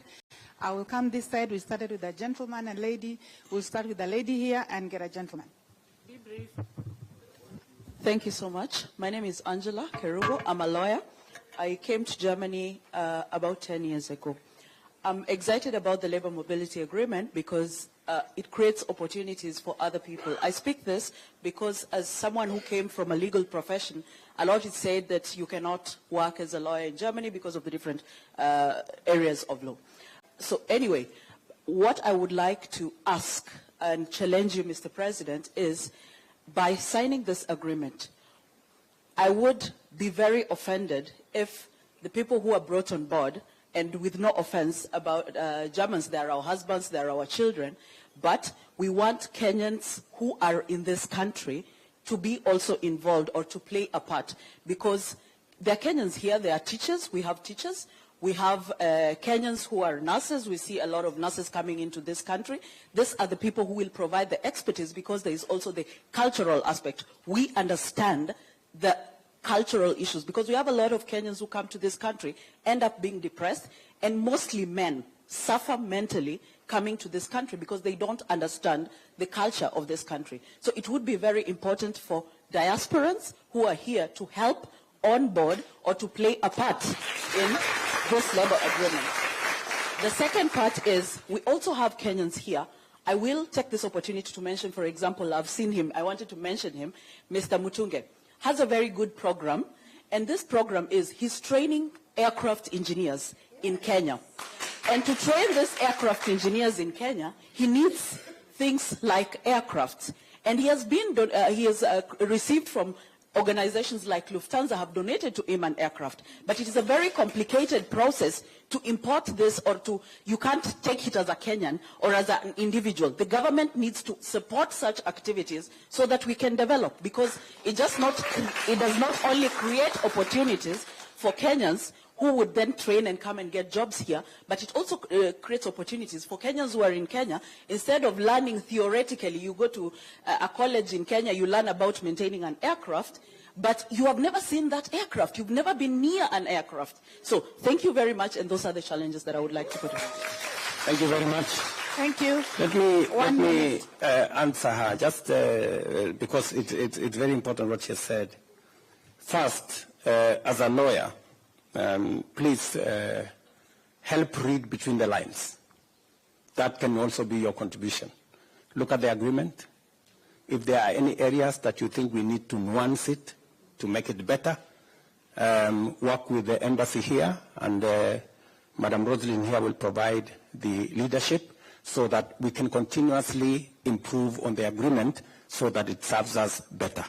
C: I will come this side. We started with a gentleman and lady. We'll start with the lady here and get a gentleman. Be brief.
F: Thank you so much. My name is Angela Kerubo. I'm a lawyer. I came to Germany about 10 years ago. I'm excited about the labor mobility agreement because it creates opportunities for other people. I speak this because as someone who came from a legal profession, a lot is said that you cannot work as a lawyer in Germany because of the different areas of law. So anyway, what I would like to ask and challenge you, Mr. President, is by signing this agreement, I would be very offended if the people who are brought on board, and with no offense about Germans, they're our husbands, they're our children, but we want Kenyans who are in this country to be also involved or to play a part, because There are Kenyans here, there are teachers, we have teachers. We have Kenyans who are nurses. We see a lot of nurses coming into this country. These are the people who will provide the expertise, because there is also the cultural aspect. We understand the cultural issues, because we have a lot of Kenyans who come to this country, end up being depressed, and mostly men suffer mentally coming to this country because they don't understand the culture of this country. So it would be very important for diasporans who are here to help on board or to play a part in this labor agreement. The second part is we also have Kenyans here. I will take this opportunity to mention, for example, I've seen him, I wanted to mention him, Mr. Mutunge has a very good program, and this program is he's training aircraft engineers in Kenya. And to train these aircraft engineers in Kenya, he needs things like aircraft. And he has received from organizations like Lufthansa have donated to him an aircraft. But it is a very complicated process to import this, or you can't take it as a Kenyan or as an individual. The government needs to support such activities so that we can develop, because it does not only create opportunities for Kenyans who would then train and come and get jobs here, but it also creates opportunities for Kenyans who are in Kenya. Instead of learning theoretically, you go to a college in Kenya, you learn about maintaining an aircraft, but you have never seen that aircraft. You've never been near an aircraft. So thank you very much, and those are the challenges that I would like to put in.
A: Thank you very much.
C: Thank you.
A: Let me answer her, just because it's very important what she said. First, as a lawyer, please help read between the lines. That can also be your contribution. Look at the agreement. If there are any areas that you think we need to nuance it to make it better, work with the embassy here, and Madam Roslyn here will provide the leadership so that we can continuously improve on the agreement so that it serves us better.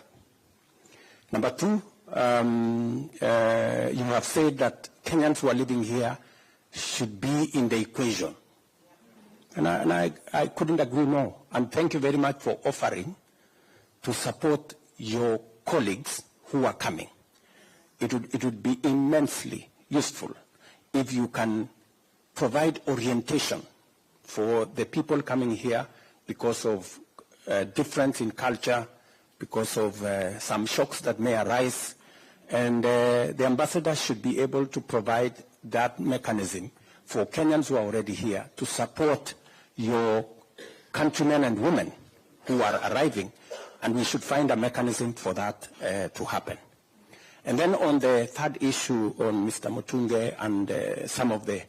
A: Number two, you have said that Kenyans who are living here should be in the equation. And I couldn't agree more. And thank you very much for offering to support your colleagues who are coming. It would be immensely useful if you can provide orientation for the people coming here because of difference in culture, because of some shocks that may arise. And the ambassador should be able to provide that mechanism for Kenyans who are already here to support your countrymen and women who are arriving. And we should find a mechanism for that to happen. And then on the third issue on Mr. Mutunge and some of the...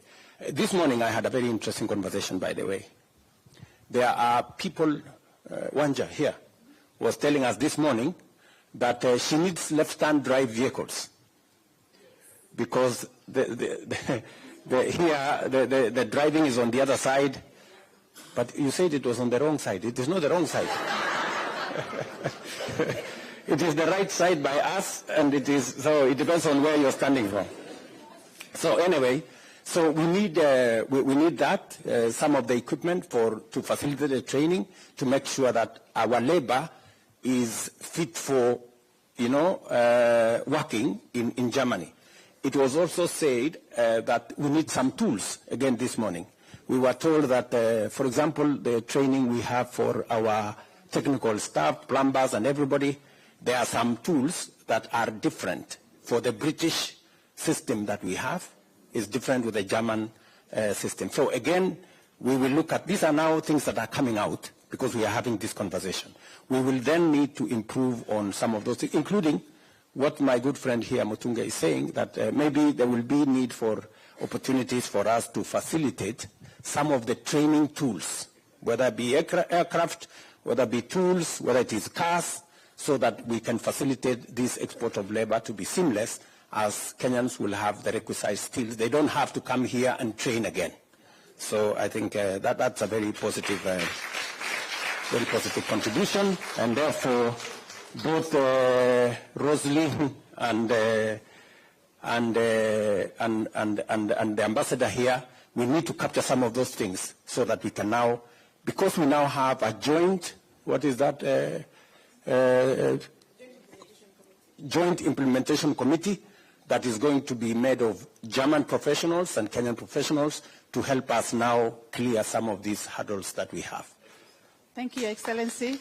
A: this morning I had a very interesting conversation, by the way. There are people, Wanja here, was telling us this morning that she needs left-hand drive vehicles because the driving is on the other side. But you said it was on the wrong side. It is not the wrong side. It is the right side by us, and so it depends on where you're standing from. So anyway, so we need that, some of the equipment to facilitate the training, to make sure that our labor is fit for, working in Germany. It was also said that we need some tools, again this morning. We were told that, for example, the training we have for our technical staff, plumbers and everybody, there are some tools that are different. For the British system that we have is different with the German system. So again, we will look at, these are now things that are coming out because we are having this conversation. We will then need to improve on some of those things, including what my good friend here, Mutunge, is saying, that maybe there will be need for opportunities for us to facilitate some of the training tools, whether it be aircraft, whether it be tools, whether it is cars, so that we can facilitate this export of labor to be seamless, as Kenyans will have the requisite skills. They don't have to come here and train again. So I think that's a very positive contribution, and therefore both Rosalie and the ambassador here, we need to capture some of those things so that we can now, because we now have a joint, what is that? Joint Implementation Committee that is going to be made of German professionals and Kenyan professionals to help us now clear some of these hurdles that we have.
C: Thank you, Your Excellency.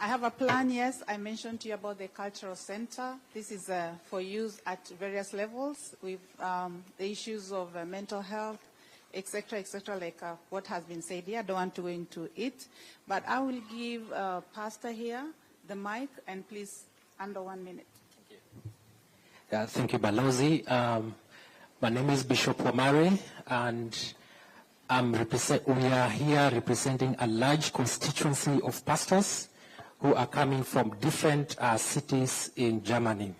C: I have a plan, yes. I mentioned to you about the cultural center. This is for use at various levels with the issues of mental health, etc., like what has been said here. I don't want to go into it. But I will give Pastor here the mic, and please, under 1 minute.
G: Thank you, Balozi. My name is Bishop Wamare, and we are here representing a large constituency of pastors who are coming from different cities in Germany.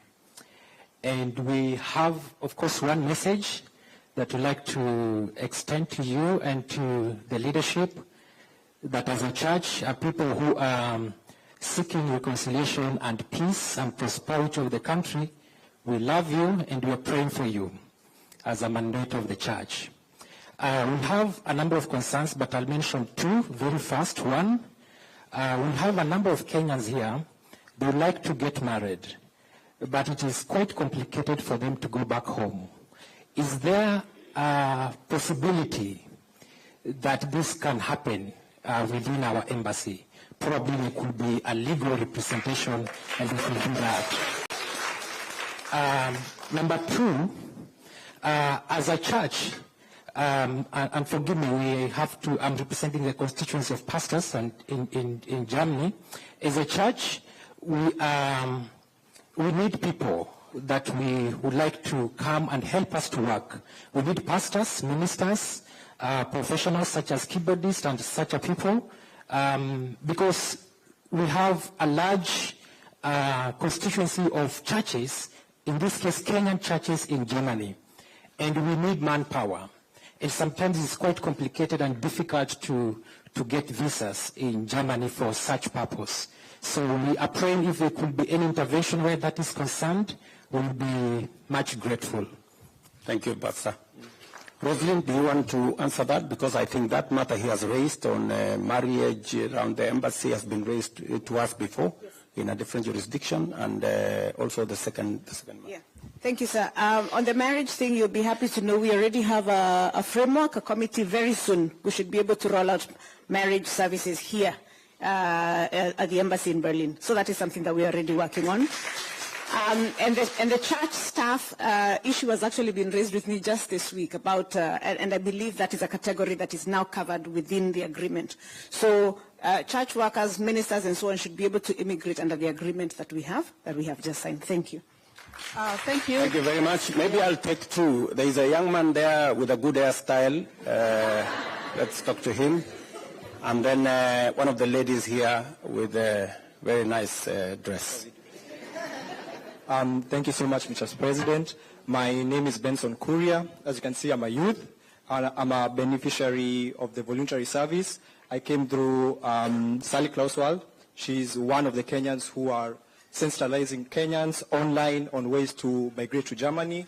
G: And we have, of course, one message that we'd like to extend to you and to the leadership, that as a church, are people who are seeking reconciliation and peace and prosperity of the country. We love you and we are praying for you as a mandate of the church. We have a number of concerns, but I'll mention two very fast. One, we have a number of Kenyans here. They would like to get married, but it is quite complicated for them to go back home. Is there a possibility that this can happen within our embassy? Probably there could be a legal representation, and we can do that. Number two, as a church, and forgive me, I'm representing the constituency of pastors and in Germany. As a church, we need people that we would like to come and help us to work. We need pastors, ministers, professionals such as keyboardists and such a people, because we have a large constituency of churches, in this case Kenyan churches in Germany, and we need manpower. And sometimes it's quite complicated and difficult to get visas in Germany for such purpose. So we are praying if there could be any intervention where that is concerned, we'll be much grateful.
A: Thank you, Pastor. Rosalind, do you want to answer that? Because I think that matter he has raised on marriage around the embassy has been raised to us before, yes, in a different jurisdiction, and also the second matter.
H: Yeah. Thank you, sir. On the marriage thing, you'll be happy to know we already have a framework, a committee. Very soon we should be able to roll out marriage services here at the embassy in Berlin. So that is something that we're already working on. And the church staff issue has actually been raised with me just this week about, and I believe that is a category that is now covered within the agreement. So church workers, ministers, and so on should be able to immigrate under the agreement that we have just signed. Thank you.
C: Thank you.
A: Thank you very much. Maybe I'll take two. There is a young man there with a good hairstyle. Let's talk to him. And then one of the ladies here with a very nice dress.
I: Thank you so much, Mr. President. My name is Benson Kuria. As you can see, I'm a youth. I'm a beneficiary of the voluntary service. I came through Sally Klauswald. She's one of the Kenyans who are sensitizing Kenyans online on ways to migrate to Germany,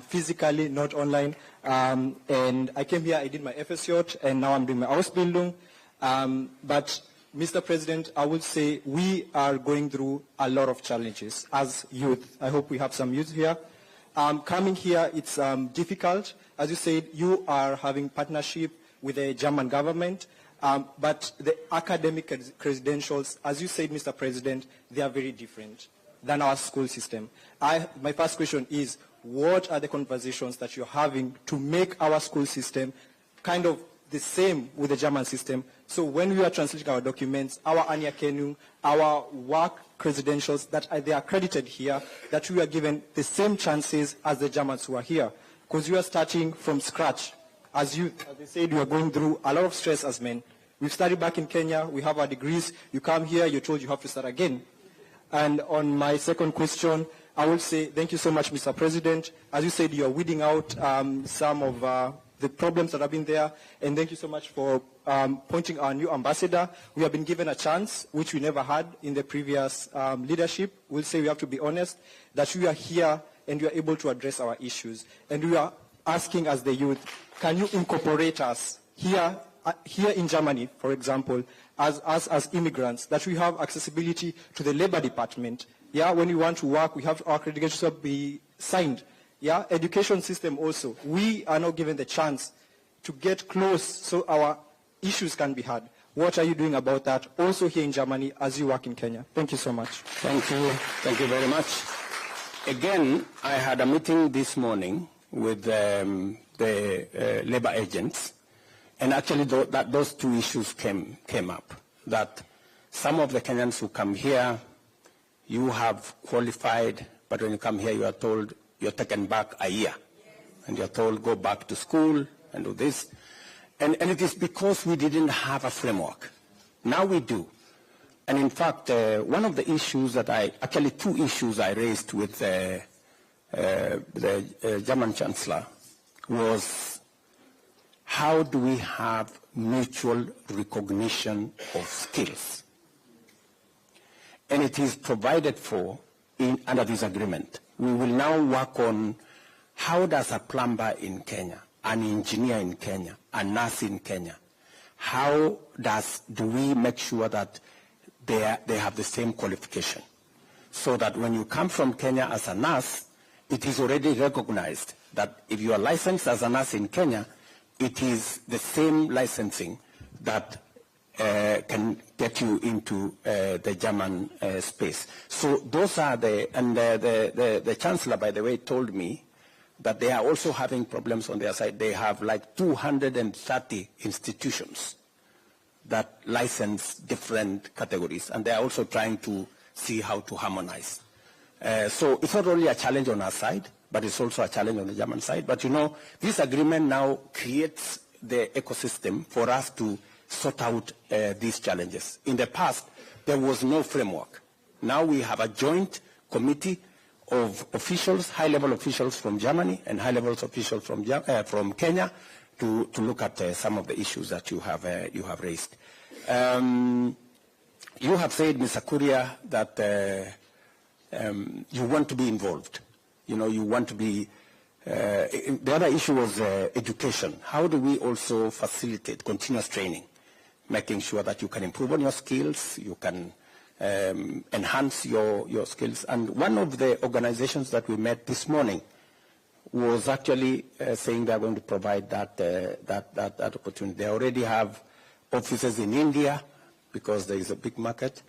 I: physically, not online. And I came here, I did my FSJ, and now I'm doing my Ausbildung. But Mr. President, I would say we are going through a lot of challenges as youth. I hope we have some youth here. Coming here, it's difficult. As you said, you are having partnership with the German government, but the academic credentials, as you said, Mr. President, they are very different than our school system. My first question is, what are the conversations that you're having to make our school system kind of the same with the German system? So when we are translating our documents, our Anerkennung, our work credentials, that they are accredited here, that we are given the same chances as the Germans who are here. Because you are starting from scratch. As they said, you are going through a lot of stress as men. We've studied back in Kenya, we have our degrees, you come here, you're told you have to start again. And on my second question, I would say thank you so much, Mr. President. As you said, you are weeding out some of the problems that have been there, and thank you so much for appointing our new ambassador. We have been given a chance, which we never had in the previous leadership. We'll say we have to be honest, that we are here and we are able to address our issues. And we are asking as the youth, can you incorporate us here in Germany, for example, as immigrants, that we have accessibility to the labor department, Yeah, when we want to work, we have our accreditation to be signed. Yeah, education system also. We are not given the chance to get close so our issues can be heard. What are you doing about that also here in Germany as you work in Kenya? Thank you so much.
A: Thank you. Thank you very much. Again, I had a meeting this morning with the labor agents, and actually those two issues came up, that some of the Kenyans who come here, you have qualified, but when you come here, you are told you're taken back a year, and you're told go back to school and do this. And it is because we didn't have a framework. Now we do. And in fact, one of the issues actually two issues I raised with the German Chancellor was how do we have mutual recognition of skills? And it is provided for under this agreement. We will now work on how does a plumber in Kenya, an engineer in Kenya, a nurse in Kenya, how do we make sure that they have the same qualification? So that when you come from Kenya as a nurse, it is already recognized that if you are licensed as a nurse in Kenya, it is the same licensing that can get you into the German space. So those are the Chancellor, by the way, told me that they are also having problems on their side. They have like 230 institutions that license different categories, and they are also trying to see how to harmonize. So it's not only a challenge on our side, but it's also a challenge on the German side. But you know, this agreement now creates the ecosystem for us to sort out these challenges. In the past, there was no framework. Now we have a joint committee of officials, high-level officials from Germany and high-level officials from Kenya to look at some of the issues that you have raised. You have said, Mr. Kuria, that you want to be involved. You know, you want to be. The other issue was education. How do we also facilitate continuous training, making sure that you can improve on your skills, you can enhance your skills? And one of the organizations that we met this morning was actually saying they are going to provide that opportunity. They already have offices in India because there is a big market.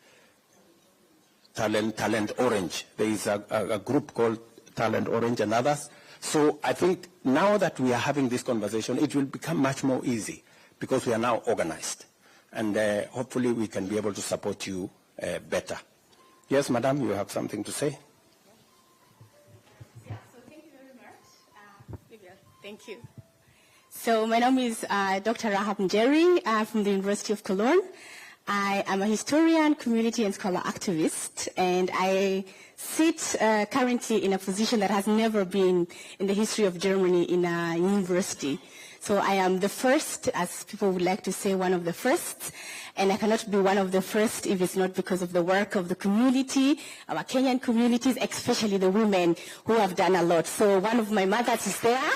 A: Talent Orange. There is a group called Talent Orange and others. So I think now that we are having this conversation, it will become much more easy because we are now organized. And hopefully we can be able to support you better. Yes, Madam, you have something to say?
H: Yeah, so thank you very much. Thank you. So my name is Dr. Rahab Njeri. I'm from the University of Cologne. I am a historian, community and scholar activist, and I sit currently in a position that has never been in the history of Germany in a university. So I am the first, as people would like to say, one of the first, and I cannot be one of the first if it's not because of the work of the community, our Kenyan communities, especially the women who have done a lot. So one of my mothers is there.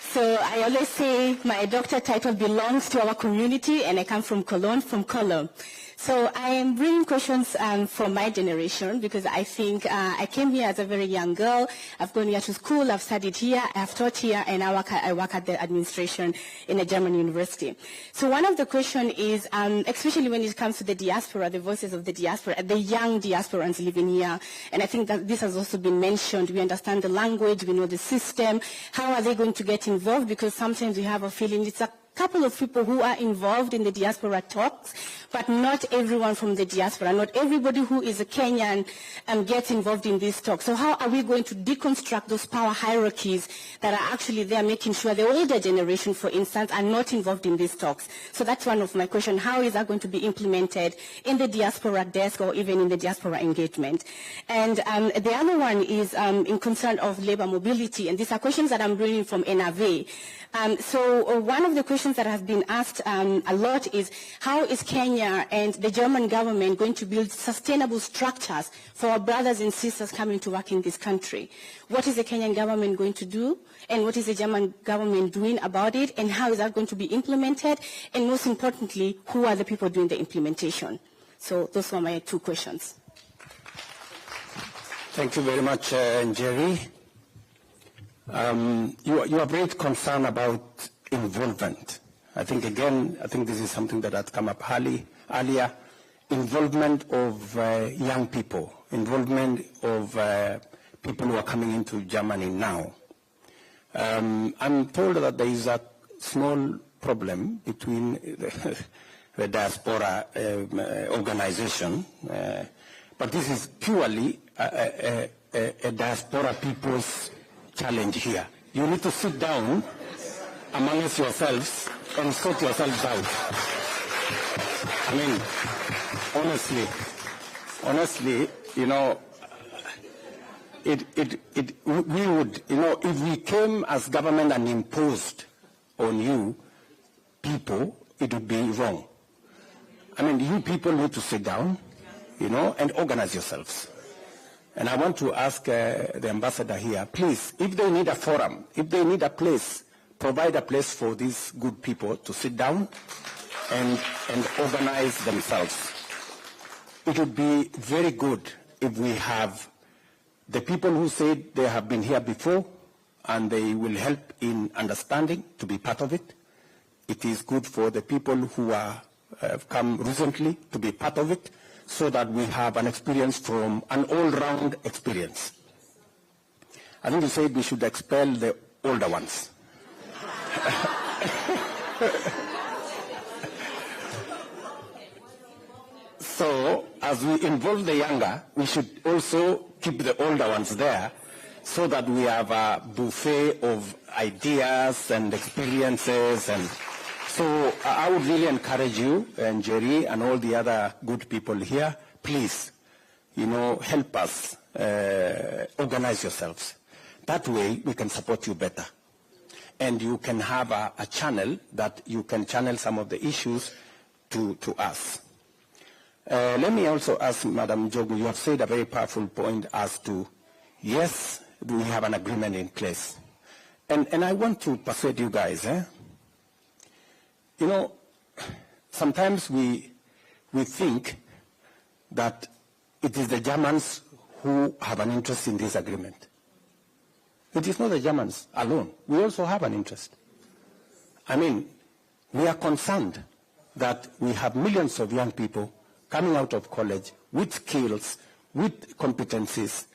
H: So I always say my doctor title belongs to our community, and I come from Cologne, from Cologne. So I am bringing questions from my generation because I think I came here as a very young girl. I've gone here to school, I've studied here, I've taught here, and I work at the administration in a German university. So one of the questions is, especially when it comes to the diaspora, the voices of the diaspora, the young diasporans living here, and I think that this has also been mentioned. We understand the language, we know the system. How are they going to get involved? Because sometimes we have a feeling it's a couple of people who are involved in the diaspora talks, but not everyone from the diaspora, not everybody who is a Kenyan gets involved in these talks. So how are we going to deconstruct those power hierarchies that are actually there, making sure the older generation, for instance, are not involved in these talks? So that's one of my questions. How is that going to be implemented in the diaspora desk or even in the diaspora engagement? And the other one is in concern of labor mobility, and these are questions that I'm bringing from NRV. So one of the questions that has been asked a lot is, how is Kenya and the German government going to build sustainable structures for our brothers and sisters coming to work in this country? What is the Kenyan government going to do? And what is the German government doing about it? And how is that going to be implemented? And most importantly, who are the people doing the implementation? So those were my two questions.
A: Thank you very much, Jerry. You have raised concern about involvement. I think this is something that has come up earlier. Involvement of young people, involvement of people who are coming into Germany now. I'm told that there is a small problem between the diaspora organization, but this is purely a diaspora people's challenge here. You need to sit down amongst yourselves and sort yourselves out. I mean, honestly, you know, we would, you know, if we came as government and imposed on you people, it would be wrong. I mean, you people need to sit down, you know, and organize yourselves. And I want to ask the ambassador here, please, if they need a forum, if they need a place, provide a place for these good people to sit down and organize themselves. It would be very good if we have the people who said they have been here before and they will help in understanding to be part of it. It is good for the people who have come recently to be part of it, so that we have an experience from an all-round experience. I think you said we should expel the older ones. So, as we involve the younger, we should also keep the older ones there, so that we have a buffet of ideas and experiences. And so I would really encourage you, and Jerry, and all the other good people here, please, you know, help us organize yourselves. That way we can support you better. And you can have a channel that you can channel some of the issues to us. Let me also ask Madam Jogu, you have said a very powerful point as to, yes, we have an agreement in place. And I want to persuade you guys, you know, sometimes we think that it is the Germans who have an interest in this agreement. It is not the Germans alone. We also have an interest. I mean, we are concerned that we have millions of young people coming out of college with skills, with competencies,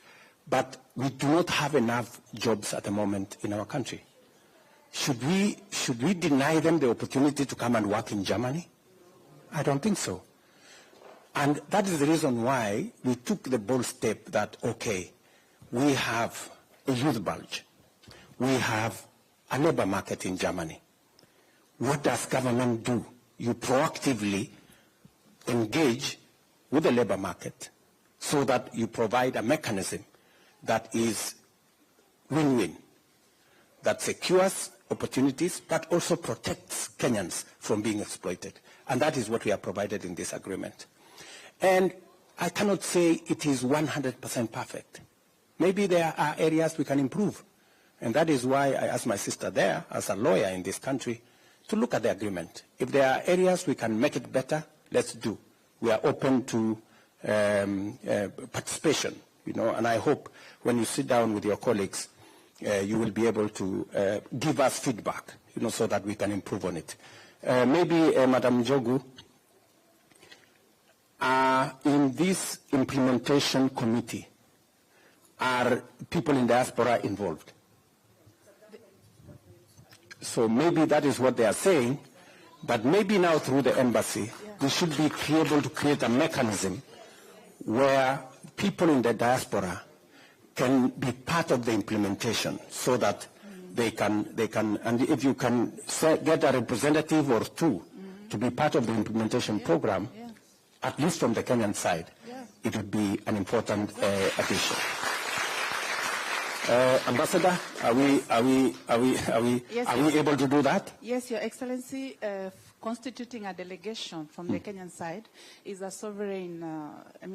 A: but we do not have enough jobs at the moment in our country. Should we deny them the opportunity to come and work in Germany? I don't think so. And that is the reason why we took the bold step that, okay, we have a youth bulge. We have a labor market in Germany. What does government do? You proactively engage with the labor market so that you provide a mechanism that is win-win, that secures opportunities, but also protects Kenyans from being exploited. And that is what we have provided in this agreement. And I cannot say it is 100% perfect. Maybe there are areas we can improve. And that is why I asked my sister there, as a lawyer in this country, to look at the agreement. If there are areas we can make it better, let's do. We are open to participation, you know, and I hope when you sit down with your colleagues, you will be able to give us feedback, you know, so that we can improve on it. Maybe, Madam Jogu, in this implementation committee, are people in diaspora involved? So maybe that is what they are saying, but maybe now through the embassy, we should be able to create a mechanism where people in the diaspora can be part of the implementation, so that they can, and if you can get a representative or two to be part of the implementation program, at least from the Kenyan side, it would be an important addition. Ambassador, are we able to do that?
C: Yes, Your Excellency. Constituting a delegation from the Kenyan side is a sovereign,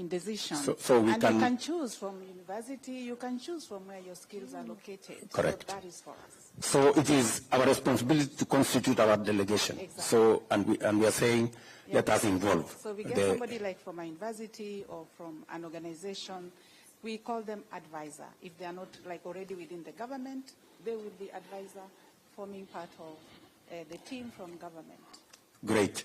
C: decision.
A: So we
C: and
A: can,
C: you can choose from university, you can choose from where your skills are located.
A: Correct.
C: So that is for us.
A: So it is our responsibility to constitute our delegation.
C: Exactly.
A: So, and we are saying, let us involve.
C: So we get somebody like from a university or from an organization We call them advisor. If they are not like already within the government, they will be advisor, forming part of the team from government.
A: Great.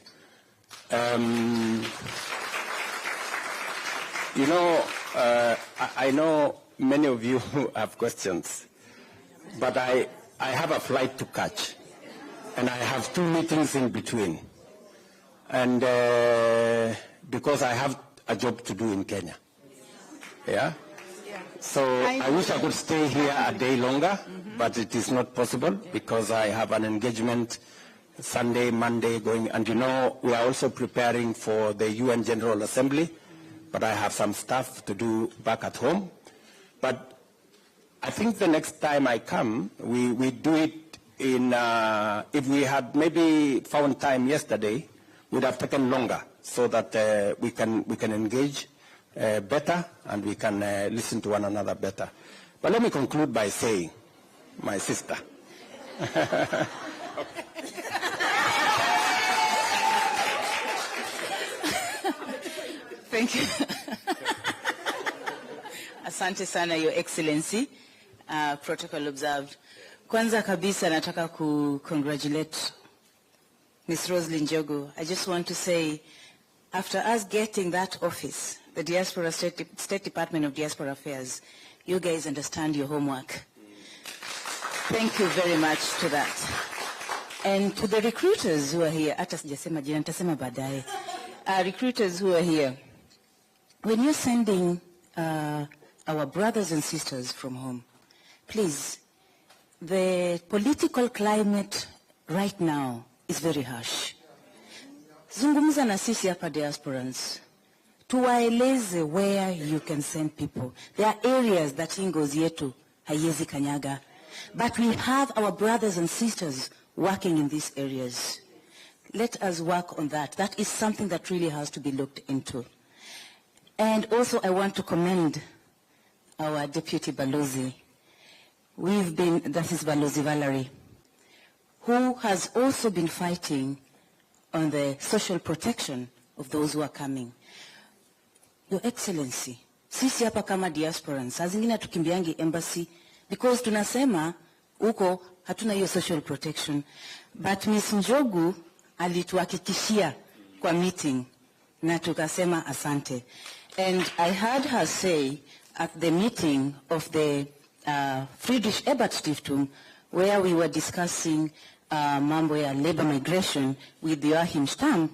A: You know, I know many of you have questions, but I have a flight to catch, and I have 2 meetings in between, and because I have a job to do in Kenya. Yeah? So I wish I could stay here a day longer, but it is not possible because I have an engagement Sunday, Monday going, and you know, we are also preparing for the UN General Assembly, but I have some stuff to do back at home. But I think the next time I come, we do it in, if we had maybe found time yesterday, would have taken longer so that we can engage better and we can listen to one another better. But let me conclude by saying, my sister,
E: Thank you. Asante sana, Your Excellency. Protocol observed. Kwanza kabisa nataka congratulate Ms. Rosalyn Njogu. I just want to say, after us getting that office, the Diaspora State Department of Diaspora Affairs, you guys understand your homework. Thank you very much to that. And to the recruiters who are here, hata sijasema jina, nitasema baadaye. Recruiters who are here, when you're sending our brothers and sisters from home, please, the political climate right now is very harsh. Zungumza na sisi hapa diasporans. Tuwaeleze where you can send people. There are areas that ingozi yetu haiwezi kanyaga. But we have our brothers and sisters working in these areas. Let us work on that. That is something that really has to be looked into. And also I want to commend our Deputy Balozi. That is Balozi Valerie, who has also been fighting on the social protection of those who are coming. Your Excellency, sisi hapa kama diasporans, saa zingine tukimbiangi embassy because tunasema uko hatuna hiyo social protection. But Ms. Njogu alituhakikishia kwa meeting na tukasema asante. And I heard her say at the meeting of the Friedrich Ebert Stiftung, where we were discussing mambo ya labor migration with Joachim Stamm,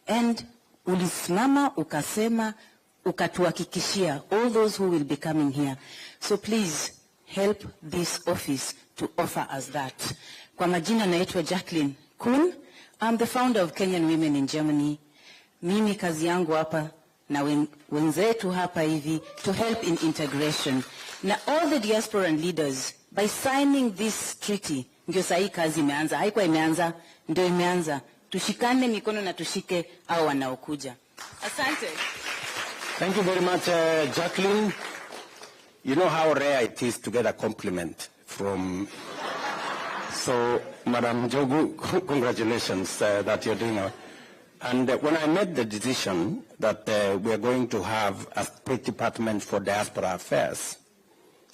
E: and ulisimama ukasema ukatuhakikishia all those who will be coming here. So please help this office to offer us that. Kwa majina naitwa Jacqueline Kuhn. I'm the founder of Kenyan Women in Germany. Mimi kazi yangu hapa na wenzetu hapa hivi to help in integration. Na all the diasporan leaders, by signing this treaty, ndio sahi kazi imeanza. Haikuwa imeanza, ndio imeanza. Tushikane mikono na tushike hao wanaokuja. Asante.
A: Thank you very much, Jacqueline. You know how rare it is to get a compliment from... So, Madam Njogu, congratulations that you're doing it. And when I made the decision that we are going to have a State Department for Diaspora Affairs,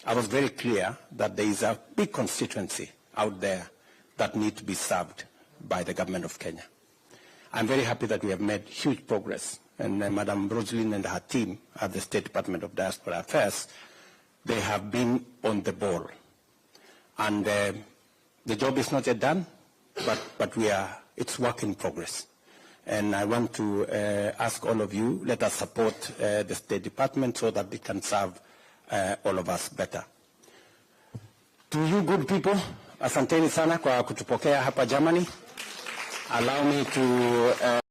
A: I was very clear that there is a big constituency out there that need to be served by the government of Kenya. I'm very happy that we have made huge progress. And Madam Rosalyn and her team at the State Department of Diaspora Affairs, they have been on the ball. And the job is not yet done, but it's work in progress. And I want to ask all of you, let us support the State Department so that it can serve all of us better. To you good people, asanteni sana kwa kutupokea hapa Germany. Allow me to...